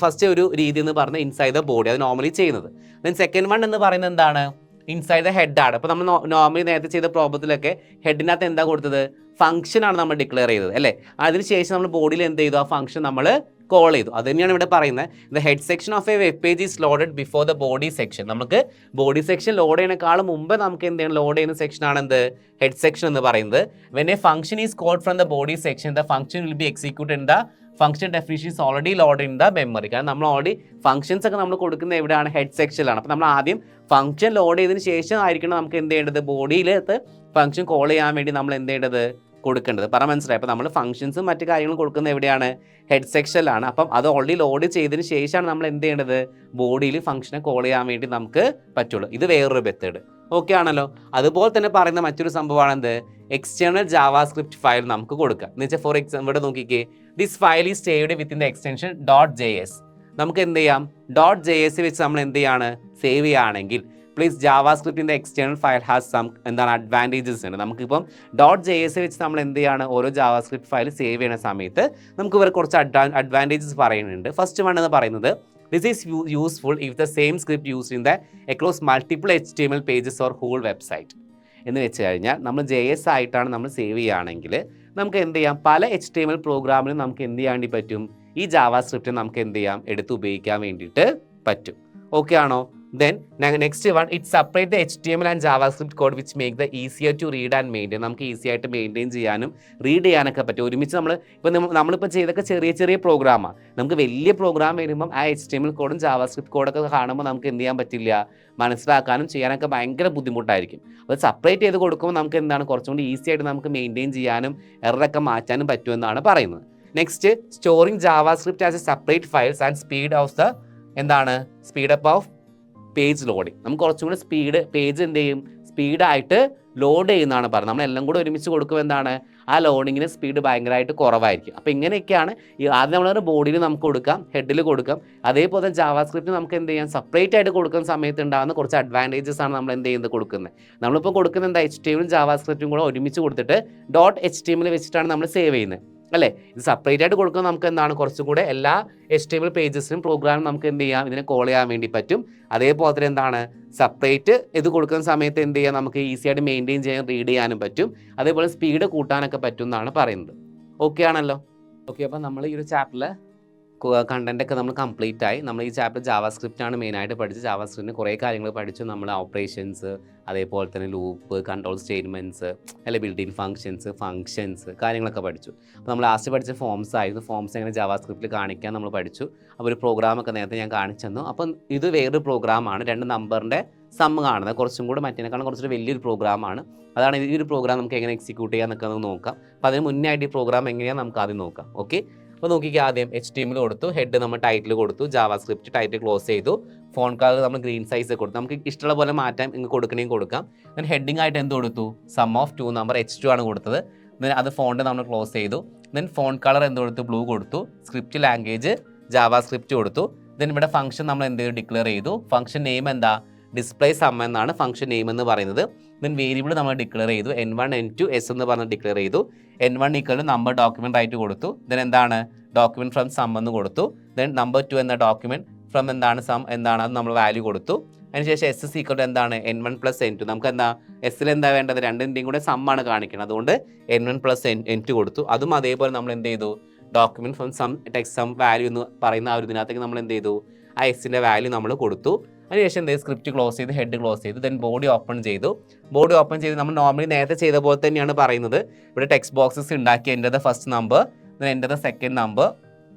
ഫസ്റ്റ് ഒരു രീതി എന്ന് പറഞ്ഞാൽ ഇൻസൈഡ് ദ ബോഡി, അത് നോർമലി ചെയ്യുന്നത്. ദെൻ സെക്കൻഡ് വൺ എന്ന് പറയുന്നത് എന്താണ്, ഇൻസൈഡ് ദ ഹെഡാണ്. അപ്പോൾ നമ്മൾ നോർമലി നേരത്തെ ചെയ്ത പ്രോബ്ലത്തിലൊക്കെ ഹെഡിനകത്ത് എന്താ കൊടുത്തത്, ഫംഗ്ഷനാണ് നമ്മൾ ഡിക്ലെയർ ചെയ്തത് അല്ലേ. അതിനുശേഷം നമ്മൾ ബോഡിയിൽ എന്ത് ചെയ്തു, ആ ഫംഗ്ഷൻ നമ്മൾ കോൾ ചെയ്തു. അത് തന്നെയാണ് ഇവിടെ പറയുന്നത്. The head section of A web page is loaded before the body section. നമുക്ക് ബോഡി സെക്ഷൻ ലോഡ് ചെയ്യുന്നതിനേക്കാളും മുമ്പ് നമുക്ക് എന്ത് ചെയ്യണം, ലോഡ് ചെയ്യുന്ന സെക്ഷനാണ് എന്ത്, ഹെഡ് സെക്ഷൻ എന്ന് പറയുന്നത്. When a function is called from the body section the function will be executed in the function definition is already load in the memory. കാരണം നമ്മൾ ഓൾറെഡി ഫംഗ്ഷൻസ് ഒക്കെ നമ്മൾ കൊടുക്കുന്നത് എവിടെയാണ്, ഹെഡ് സെക്ഷനിലാണ്. അപ്പോൾ നമ്മൾ ആദ്യം ഫംഗ്ഷൻ ലോഡ് ചെയ്തതിന് ശേഷം ആയിരിക്കണം നമുക്ക് എന്ത് ചെയ്യേണ്ടത്, ബോഡിയിലത്ത് ഫംഗ്ഷൻ കോൾ ചെയ്യാൻ വേണ്ടി നമ്മൾ എന്ത് ചെയ്യേണ്ടത്, കൊടുക്കേണ്ടത്. പറഞ്ഞാൽ മനസ്സിലായി. അപ്പോൾ നമ്മൾ ഫംഗ്ഷൻസും മറ്റു കാര്യങ്ങളും കൊടുക്കുന്നത് എവിടെയാണ്? ഹെഡ് സെക്ഷനിലാണ്. അപ്പം അത് ഓൾറെഡി ലോഡ് ചെയ്തതിന് ശേഷമാണ് നമ്മൾ എന്ത് ചെയ്യേണ്ടത്? ബോഡിയിൽ ഫംഗ്ഷനെ കോൾ ചെയ്യാൻ വേണ്ടി നമുക്ക് പറ്റുള്ളൂ. ഇത് വേറൊരു മെത്തേഡ്. ഓക്കെ ആണല്ലോ. അതുപോലെ തന്നെ പറയുന്ന മറ്റൊരു സംഭവമാണ് എന്ത്? എക്സ്റ്റേണൽ ജാവാസ്ക്രിപ്റ്റ് ഫയൽ നമുക്ക് കൊടുക്കാം. എന്ന് വെച്ചാൽ ഫോർ എക്സാമ്പിൾ ഇവിടെ നോക്കിക്കേ, this file is saved within the extension .js. നമുക്ക് എന്ത് ചെയ്യാം? .js വെച്ച് നമ്മൾ എന്ത് ചെയ്യാണ്? സേവ് ചെയ്യുകയാണെങ്കിൽ പ്ലീസ് ജാവാസ്ക്രിപ്റ്റിൻ്റെ എക്സ്റ്റേണൽ ഫയൽ ഹാസ് സം എന്താണ് അഡ്വാൻറ്റേജസ് ഉണ്ട്. നമുക്കിപ്പം .js വെച്ച് നമ്മൾ എന്ത് ചെയ്യാണ്? ഓരോ ജാവാസ്ക്രിപ്റ്റ് ഫയൽ സേവ് ചെയ്യുന്ന സമയത്ത് നമുക്ക് ഇവർ കുറച്ച് അഡ്വാൻറ്റേജസ് പറയുന്നുണ്ട്. ഫസ്റ്റ് വൺ എന്ന് പറയുന്നത്, this is useful if the same script used in the across multiple HTML pages or whole website. എന്ന് വെച്ച് കഴിഞ്ഞാൽ നമ്മൾ JS ആയിട്ടാണ് നമ്മൾ സേവ് ചെയ്യുകയാണെങ്കിൽ നമുക്ക് എന്ത് ചെയ്യാം? പല HTML പ്രോഗ്രാമിലും നമുക്ക് എന്ത് ചെയ്യാൻ വേണ്ടി പറ്റും? ഈ ജാവാസ്ക്രിപ്റ്റ് നമുക്ക് എന്ത് ചെയ്യാം? എടുത്ത് ഉപയോഗിക്കാൻ വേണ്ടിയിട്ട് പറ്റും. ഓക്കെ ആണോ? Then next one, it separate the HTML and JavaScript code which make the easier to read and maintain. നമുക്ക് ഈസി ആയിട്ട് മെയിൻറ്റെയിൻ ചെയ്യാനും റീഡ് ചെയ്യാനൊക്കെ പറ്റും. ഒരുമിച്ച് നമ്മളിപ്പോൾ ചെയ്തൊക്കെ ചെറിയ ചെറിയ പ്രോഗ്രാമാണ്. നമുക്ക് വലിയ പ്രോഗ്രാം വരുമ്പം ആ HTML കോഡും JavaScript കോഡൊക്കെ കാണുമ്പോൾ നമുക്ക് എന്ത് ചെയ്യാൻ പറ്റില്ല? മനസ്സിലാക്കാനും ചെയ്യാനൊക്കെ ഭയങ്കര ബുദ്ധിമുട്ടായിരിക്കും. അപ്പോൾ സെപ്പറേറ്റ് ചെയ്ത് കൊടുക്കുമ്പോൾ നമുക്ക് എന്താണ്? കുറച്ചും കൂടി ഈസി ആയിട്ട് നമുക്ക് മെയിൻറ്റെയിൻ ചെയ്യാനും എററൊക്കെ മാറ്റാനും പറ്റുമെന്നാണ് പറയുന്നത്. Next, storing JavaScript as a separate files and speed of the എന്താണ്? Speed up of page loading. നമുക്ക് കുറച്ചും കൂടി പേജ് എന്ത് ചെയ്യും? സ്പീഡായിട്ട് ലോഡ് ചെയ്യുന്നതാണ് പറയുന്നത്. നമ്മളെല്ലാം കൂടെ ഒരുമിച്ച് കൊടുക്കുമ്പോൾ എന്താണ്? ആ ലോഡിങ്ങിന് സ്പീഡ് ഭയങ്കരമായിട്ട് കുറവായിരിക്കും. അപ്പോൾ ഇങ്ങനെയൊക്കെയാണ് ആദ്യം നമ്മളൊരു ബോഡിയിൽ നമുക്ക് കൊടുക്കാം, ഹെഡിൽ കൊടുക്കാം. അതേപോലെ ജാവാസ്ക്രിപ്റ്റ് നമുക്ക് എന്ത് ചെയ്യാം? സെപ്പറേറ്റ് ആയിട്ട് കൊടുക്കുന്ന സമയത്ത് ഉണ്ടാകുന്ന കുറച്ച് അഡ്വാൻറ്റേജസ് ആണ് നമ്മൾ എന്ത് ചെയ്യുന്നത്? കൊടുക്കുന്നത്. നമ്മളിപ്പോൾ കൊടുക്കുന്നത് എന്താ? HTML ജാവാസ്ക്രിപ്റ്റും കൂടെ ഒരുമിച്ച് കൊടുത്തിട്ട് .html വെച്ചിട്ടാണ് നമ്മൾ സേവ് ചെയ്യുന്നത്, അല്ലേ? ഇത് സെപ്പറേറ്റ് ആയിട്ട് കൊടുക്കുന്നത് നമുക്ക് എന്താണ്? കുറച്ചും കൂടെ എല്ലാ HTML പേജസിനും പ്രോഗ്രാമും നമുക്ക് എന്ത് ചെയ്യാം? ഇതിനെ കോൾ ചെയ്യാൻ വേണ്ടി പറ്റും. അതേപോലെ തന്നെ എന്താണ്? സെപ്പറേറ്റ് ഇത് കൊടുക്കുന്ന സമയത്ത് എന്ത് ചെയ്യാം? നമുക്ക് ഈസി ആയിട്ട് മെയിൻറ്റെയിൻ ചെയ്യാൻ, റീഡ് ചെയ്യാനും പറ്റും. അതേപോലെ സ്പീഡ് കൂട്ടാനൊക്കെ പറ്റും എന്നാണ് പറയുന്നത്. ഓക്കെ ആണല്ലോ. ഓക്കെ, അപ്പോൾ നമ്മൾ ഈ ഒരു ചാപ്റ്ററിൽ കണ്ടൻറ്റൊക്കെ നമ്മൾ കംപ്ലീറ്റ് ആയി. നമ്മൾ ഈ ചാപ്റ്റർ ജാവാസ്ക്രിപ്റ്റ് ആണ് മെയിനായിട്ട് പഠിച്ച്. ജാവാസ്ക്രിപ്റ്റിന് കുറേ കാര്യങ്ങൾ പഠിച്ചു. നമ്മൾ ഓപ്പറേഷൻസ്, അതേപോലെ തന്നെ ലൂപ്പ്, കൺട്രോൾ സ്റ്റേറ്റ്മെൻറ്റ്സ്, അല്ലെങ്കിൽ ബിൽഡിൻ ഫങ്ഷൻസ് കാര്യങ്ങളൊക്കെ പഠിച്ചു. അപ്പോൾ നമ്മൾ ലാസ്റ്റ് പഠിച്ച ഫോംസ് ആയിരുന്നു. ഫോംസ് എങ്ങനെ ജാവാസ്ക്രിപ്റ്റിൽ കാണിക്കാൻ നമ്മൾ പഠിച്ചു. അപ്പോൾ ഒരു പ്രോഗ്രാമൊക്കെ നേരത്തെ ഞാൻ കാണിച്ചു തന്നു. അപ്പം ഇത് വേറൊരു പ്രോഗ്രാമാണ്. 2 നമ്പറിൻ്റെ സമ്മ് കാണുന്നത്. കുറച്ചും കൂടെ മറ്റേനേക്കാളും കുറച്ചൊരു വലിയൊരു പ്രോഗ്രാമാണ്. അതാണ് ഈ ഒരു പ്രോഗ്രാം നമുക്ക് എങ്ങനെ എക്സിക്യൂട്ട് ചെയ്യാമെന്നൊക്കെ നമുക്ക് നോക്കാം. അപ്പോൾ അതിന് മുന്നേ ആയിട്ട് ഈ പ്രോഗ്രാം എങ്ങനെയാണ് നമുക്ക് ആദ്യം നോക്കാം. ഓക്കെ, അപ്പോൾ നോക്കിക്കുക. ആദ്യം HTML കൊടുത്തു, ഹെഡ് നമ്മൾ ടൈറ്റിൽ കൊടുത്തു, ജാവാസ്ക്രിപ്റ്റ് ടൈറ്റിൽ ക്ലോസ് ചെയ്തു, ഫോൺ കളർ നമ്മൾ ഗ്രീൻ സൈസ് കൊടുത്തു. നമുക്ക് ഇഷ്ടമുള്ള പോലെ മാറ്റാം, ഇങ്ങ് കൊടുക്കണമെങ്കിൽ കൊടുക്കാം. ദെൻ ഹെഡിങ് ആയിട്ട് എന്ത് കൊടുത്തു? സം ഓഫ് 2 നമ്പർ H2 ആണ് കൊടുത്തത്. ദെൻ അത് ഫോണ്ട് നമ്മൾ ക്ലോസ് ചെയ്തു. ദെൻ ഫോൺ കളർ എന്ത് കൊടുത്തു? ബ്ലൂ കൊടുത്തു. സ്ക്രിപ്റ്റ് ലാംഗ്വേജ് ജാവാസ്ക്രിപ്റ്റ് കൊടുത്തു. ദെൻ ഇവിടെ ഫംഗ്ഷൻ നമ്മൾ എന്ത് ഡിക്ലെയർ ചെയ്തു? ഫംഗ്ഷൻ നെയിം എന്താ? ഡിസ്പ്ലേ സം എന്നാണ് ഫംഗ്ഷൻ നെയിം എന്ന് പറയുന്നത്. ദെൻ വേരിയബിൾ നമ്മൾ ഡിക്ലെയർ ചെയ്തു. N1 N2 S എന്ന് പറഞ്ഞ് ഡിക്ലെയർ ചെയ്തു. N1 ഈക്വൽ നമ്പർ ഡോക്യുമെൻ്റ് ആയിട്ട് കൊടുത്തു. ദെൻ എന്താണ്? ഡോക്യുമെൻറ്റ് ഫ്രം സം എന്ന് കൊടുത്തു. ദെൻ നമ്പർ 2 എന്ന ഡോക്യുമെൻറ്റ് ഫ്രം എന്താണ്? സം എന്താണ്? അത് നമ്മൾ വാല്യൂ കൊടുത്തു. അതിനുശേഷം S ഈക്വൽ എന്താണ്? N1 + N2. നമുക്ക് എന്താ? എസ്സിൽ എന്താ വേണ്ടത്? രണ്ടിൻ്റെയും കൂടെ സമ്മാണ് കാണിക്കുന്നത്. അതുകൊണ്ട് N1 + N2 കൊടുത്തു. അതും അതേപോലെ നമ്മൾ എന്ത് ചെയ്തു? Document from some text some value എന്ന് പറയുന്ന ആ ഒരു ഇതിനകത്തേക്ക് നമ്മൾ എന്ത് ചെയ്തു? ആ എസിൻ്റെ വാല്യൂ നമ്മൾ കൊടുത്തു. അതിനുശേഷം എന്ത്? സ്ക്രിപ്റ്റ് ക്ലോസ് ചെയ്ത്, ഹെഡ് ക്ലോസ് ചെയ്തു. ദെൻ ബോഡി ഓപ്പൺ ചെയ്തു. ബോഡി ഓപ്പൺ ചെയ്ത് നമ്മൾ നോർമലി നേരത്തെ ചെയ്ത പോലെ തന്നെയാണ് പറയുന്നത്. ഇവിടെ ടെക്സ്റ്റ് ബോക്സസ് ഉണ്ടാക്കി, എൻ്റെ ഫസ്റ്റ് നമ്പർ, ദെൻ എൻ്റെ സെക്കൻഡ് നമ്പർ,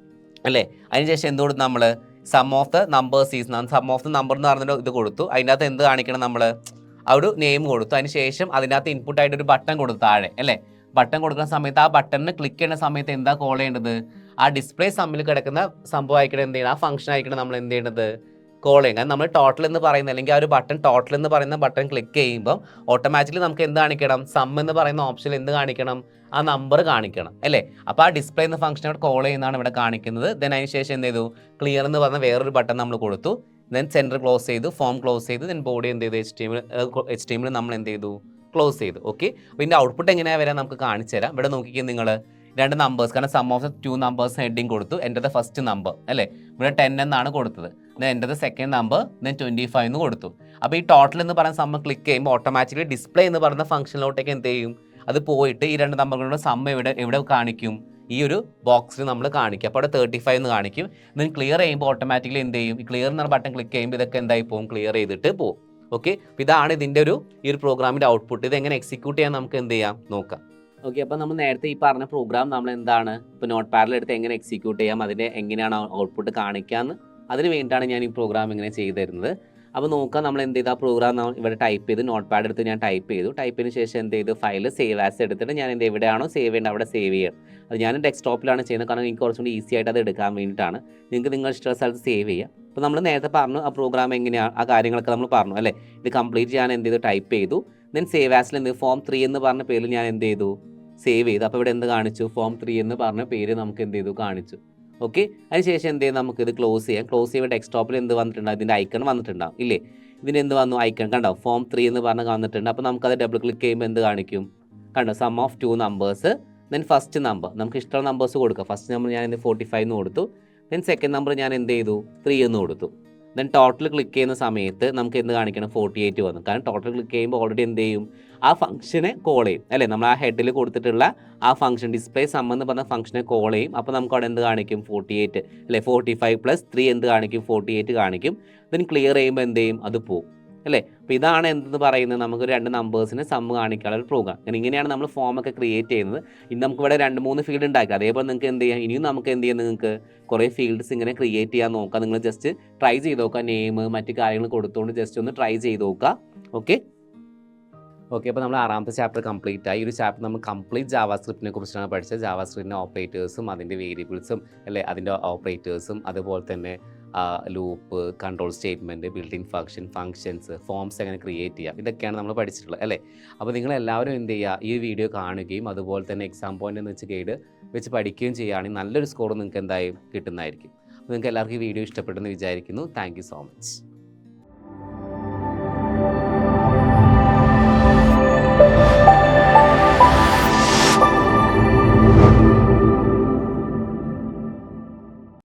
അല്ലേ? അതിനുശേഷം എന്ത് കൊടുത്തു? നമ്മൾ sum of the numbers is, sum of the number എന്ന് പറഞ്ഞിട്ട് ഇത് കൊടുത്തു. അതിൻ്റെ അകത്ത് എന്ത് കാണിക്കണം? നമ്മൾ ആ ഒരു നെയിം കൊടുത്തു. അതിനുശേഷം അതിനകത്ത് ഇൻപുട്ടായിട്ട് ഒരു ബട്ടൺ കൊടുത്തു താഴെ, അല്ലേ? ബട്ടൺ കൊടുക്കുന്ന സമയത്ത് ആ ബട്ടണിന് ക്ലിക്ക് ചെയ്യുന്ന സമയത്ത് എന്താ കോൾ ചെയ്യേണ്ടത്? ആ ഡിസ്പ്ലേ സമ്മിൽ കിടക്കുന്ന സംഭവം ആയിക്കണം എന്ത് ചെയ്യണം? ആ ഫംഗ്ഷൻ ആയിക്കണം നമ്മൾ എന്ത് ചെയ്യേണ്ടത്? കോൾ ചെയ്യും. കാരണം നമ്മൾ ടോട്ടൽ എന്ന് പറയുന്നത്, അല്ലെങ്കിൽ ആ ഒരു ബട്ടൺ ടോട്ടൽ എന്ന് പറയുന്ന ബട്ടൺ ക്ലിക്ക് ചെയ്യുമ്പോൾ ഓട്ടോമാറ്റിക്കലി നമുക്ക് എന്ത് കാണിക്കണം? സം എന്ന് പറയുന്ന ഓപ്ഷനിൽ എന്ത് കാണിക്കണം? ആ നമ്പർ കാണിക്കണം, അല്ലേ? അപ്പോൾ ആ ഡിസ്പ്ലേ എന്ന ഫംഗ്ഷനോട് കോൾ ചെയ്യുന്നതാണ് ഇവിടെ കാണിക്കുന്നത്. ദെൻ അതിന് ശേഷം എന്ത് ചെയ്തു? ക്ലിയർ എന്ന് പറഞ്ഞ വേറൊരു ബട്ടൺ നമ്മൾ കൊടുത്തു. ദെൻ സെൻറ്റർ ക്ലോസ് ചെയ്തു, ഫോം ക്ലോസ് ചെയ്തു, ദെൻ ബോഡി എന്ത് ചെയ്തു? HTML നമ്മൾ എന്ത് ചെയ്തു? ക്ലോസ് ചെയ്തു. ഓക്കെ, അപ്പോൾ ഇതിൻ്റെ ഔട്ട്പുട്ട് എങ്ങനെയാണ് വരാൻ നമുക്ക് കാണിച്ചു തരാം. ഇവിടെ നോക്കിക്കുക നിങ്ങൾ, 2 നമ്പേഴ്സ്, കാരണം sum of the 2 numbers heading കൊടുത്തു. എൻ്റെ ഫസ്റ്റ് നമ്പർ, അല്ലേ? ഇവിടെ 10 എന്നാണ് കൊടുത്തത്. ദെൻ എൻ്റെ സെക്കൻഡ് നമ്പർ, ദെൻ 25 എന്ന് കൊടുത്തു. അപ്പോൾ ഈ ടോട്ടൽ എന്ന് പറയുന്ന സമ്മ് ക്ലിക്ക് ചെയ്യുമ്പോൾ ഓട്ടോമാറ്റിക്കലി ഡിസ്പ്ലേ എന്ന് പറയുന്ന ഫംഗ്ഷനിലോട്ടേക്ക് എന്ത് ചെയ്യും? അത് പോയിട്ട് ഈ 2 നമ്പറുകളുടെ സമ്മ് എവിടെ കാണിക്കും? ഈ ഒരു ബോക്സിൽ നമ്മൾ കാണിക്കും. അപ്പോൾ അവിടെ 35 എന്ന് കാണിക്കും. ദെൻ ക്ലിയർ ചെയ്യുമ്പോൾ ഓട്ടോമാറ്റിക്കലി എന്ത് ചെയ്യും? ഈ ക്ലിയർ എന്ന ബട്ടൺ ക്ലിക്ക് ചെയ്യുമ്പോൾ ഇതൊക്കെ എന്തായി പോകും? ക്ലിയർ ചെയ്തിട്ട് പോകും. ഓക്കെ, അപ്പോൾ ഇതാണ് ഇതിൻ്റെ ഈ ഒരു പ്രോഗ്രാമിൻ്റെ ഔട്ട്പുട്ട്. ഇത് എങ്ങനെ എക്സിക്യൂട്ട് ചെയ്യാൻ നമുക്ക് എന്ത് ചെയ്യാം? നോക്കാം. ഓക്കെ, അപ്പോൾ നമ്മൾ നേരത്തെ ഈ പറഞ്ഞ പ്രോഗ്രാം നമ്മൾ എന്താണ് ഇപ്പോൾ നോട്ട് പാഡിൽ എടുത്ത് എങ്ങനെ എക്സിക്യൂട്ട് ചെയ്യാം, അതിൻ്റെ എങ്ങനെയാണ് ഔട്ട്പുട്ട് കാണിക്കാമെന്ന്, അതിന് വേണ്ടിയിട്ടാണ് ഞാൻ ഈ പ്രോഗ്രാം ഇങ്ങനെ ചെയ്തു തരുന്നത്. അപ്പോൾ നോക്കാം നമ്മൾ എന്ത് ചെയ്തു, ആ പ്രോഗ്രാം ഇവിടെ ടൈപ്പ് ചെയ്ത് നോട്ട് പാഡ് എടുത്ത് ഞാൻ ടൈപ്പ് ചെയ്തതിന് ശേഷം എന്ത് ചെയ്തു, ഫയൽ സേവ് ആസ് എടുത്തിട്ട് ഞാൻ എവിടെയാണോ സേവ് ചെയ്യേണ്ടത് അവിടെ സേവ് ചെയ്യണം. അത് ഞാൻ ഡെസ്ക്ടോപ്പിലാണ് ചെയ്യുന്നത്, കാരണം എനിക്ക് കുറച്ചുകൂടി ഈസി ആയിട്ട് അത് എടുക്കാൻ വേണ്ടിയിട്ടാണ്. നിങ്ങൾക്ക് നിങ്ങളുടെ ഇഷ്ടമുള്ള സ്ഥലത്ത് സേവ് ചെയ്യുക. അപ്പോൾ നമ്മൾ നേരത്തെ പറഞ്ഞു ആ പ്രോഗ്രാം എങ്ങനെയാണ്, ആ കാര്യങ്ങളൊക്കെ നമ്മൾ പറഞ്ഞു അല്ലേ. ഇത് കംപ്ലീറ്റ് ചെയ്യാൻ എന്ത് ചെയ്തു, ടൈപ്പ് ചെയ്തു. ദെൻ സേവ് ആസിൽ എന്ത് ഫോം 3 എന്ന് പറഞ്ഞ പേരിൽ ഞാൻ എന്ത് ചെയ്തു, സേവ് ചെയ്തു. അപ്പോൾ ഇവിടെ എന്ത് കാണിച്ചു, ഫോം 3 എന്ന് പറഞ്ഞ പേര് നമുക്ക് എന്ത് ചെയ്തു, കാണിച്ചു. ഓക്കെ, അതിനുശേഷം എന്ത് ചെയ്യും, നമുക്കിത് ക്ലോസ് ചെയ്യാം. ക്ലോസ് ചെയ്യുമ്പോൾ ഡെസ്ക്ടോപ്പിൽ എന്ത് വന്നിട്ടുണ്ടാവും, ഇതിൻ്റെ ഐക്കൺ വന്നിട്ടുണ്ടാവും ഇല്ലേ. ഇതിന് എന്ത് വന്നു, ഐക്കൺ കണ്ടോ, ഫോം 3 എന്ന് പറഞ്ഞ് വന്നിട്ടുണ്ട്. അപ്പോൾ നമുക്കത് ഡബിൾ ക്ലിക്ക് ചെയ്യുമ്പോൾ എന്ത് കാണിക്കും, കണ്ടോ, sum of 2 numbers. Then first number നമുക്ക് ഇഷ്ടമുള്ള നമ്പേഴ്സ് കൊടുക്കുക. ഫസ്റ്റ് നമ്പർ ഞാൻ 45 എന്ന് കൊടുത്തു. ദെൻ സെക്കൻഡ് നമ്പർ ഞാൻ എന്ത് ചെയ്തു, 3 എന്ന് കൊടുത്തു. ദെൻ ടോട്ടൽ ക്ലിക്ക് ചെയ്യുന്ന സമയത്ത് നമുക്ക് എന്ത് കാണിക്കണം, 48 വന്നു. കാരണം ടോട്ടൽ ക്ലിക്ക് ചെയ്യുമ്പോൾ ഓൾറെഡി എന്ത് ചെയ്യും, ആ ഫംഗ്ഷനെ കോൾ ചെയ്യും അല്ലേ. നമ്മൾ ആ ഹെഡിൽ കൊടുത്തിട്ടുള്ള ആ ഫംഗ്ഷൻ ഡിസ്പ്ലേ സം എന്ന് പറഞ്ഞ ഫംഗ്ഷനെ കോൾ ചെയ്യും. അപ്പോൾ നമുക്ക് അവിടെ എന്ത് കാണിക്കും, 48 അല്ലേ. 45 + 3 എന്ത് കാണിക്കും, 48 കാണിക്കും. ദെൻ ക്ലിയർ ചെയ്യുമ്പോൾ എന്ത് ചെയ്യും, അത് പോകും അല്ലേ. അപ്പോൾ ഇതാണ് എന്തെന്ന് പറയുന്നത്, നമുക്ക് 2 നമ്പേഴ്സിന് സം കാണിക്കാനുള്ള ഒരു പ്രോഗ്രാം. ഇങ്ങനെയാണ് നമ്മൾ ഫോമൊക്കെ ക്രിയേറ്റ് ചെയ്യുന്നത്. ഇനി നമുക്ക് ഇവിടെ 2-3 ഫീൽഡ് ഉണ്ടാക്കുക. അതേപോലെ നിങ്ങൾക്ക് എന്ത് ചെയ്യാം, ഇനിയും നമുക്ക് എന്ത് ചെയ്യാം, നിങ്ങൾക്ക് കുറേ ഫീൽഡ്സ് ഇങ്ങനെ ക്രിയേറ്റ് ചെയ്യാൻ നോക്കാം. നിങ്ങൾ ജസ്റ്റ് ട്രൈ ചെയ്ത് നോക്കുക, നെയിം മറ്റു കാര്യങ്ങൾ കൊടുത്തുകൊണ്ട് ജസ്റ്റ് ഒന്ന് ട്രൈ ചെയ്ത് നോക്കുക. ഓക്കെ, അപ്പോൾ നമ്മൾ 6ാമത്തെ ചാപ്റ്റർ കംപ്ലീറ്റ് ആയി. ഈ ഒരു ചാപ്റ്റർ നമ്മൾ കംപ്ലീറ്റ് ജാവാസ്ക്രിപ്റ്റിനെ കുറിച്ചാണ് പഠിച്ചത്. ജാവാസ്ക്രിപ്റ്റിൻ്റെ ഓപ്പറേറ്റേഴ്സും അതിൻ്റെ വേരിയബിൾസും അല്ലേ, അതിൻ്റെ ഓപ്പറേറ്റേഴ്സും അതുപോലെ തന്നെ loop, control statement, building functions, forms എങ്ങനെ ക്രിയേറ്റ് ചെയ്യാം, ഇതൊക്കെയാണ് നമ്മൾ പഠിച്ചിട്ടുള്ളത് അല്ലേ. അപ്പോൾ നിങ്ങളെല്ലാവരും എന്ത് ചെയ്യുക, ഈ വീഡിയോ കാണുകയും അതുപോലെ തന്നെ എക്സാം പോയിൻ്റ് എന്ന് വെച്ച് ഗൈഡ് വെച്ച് പഠിക്കുകയും ചെയ്യുകയാണെങ്കിൽ നല്ലൊരു സ്കോർ നിങ്ങൾക്ക് എന്തായാലും കിട്ടുന്നതായിരിക്കും. അപ്പോൾ നിങ്ങൾക്ക് എല്ലാവർക്കും ഈ വീഡിയോ ഇഷ്ടപ്പെട്ടെന്ന് വിചാരിക്കുന്നു. Thank you so much.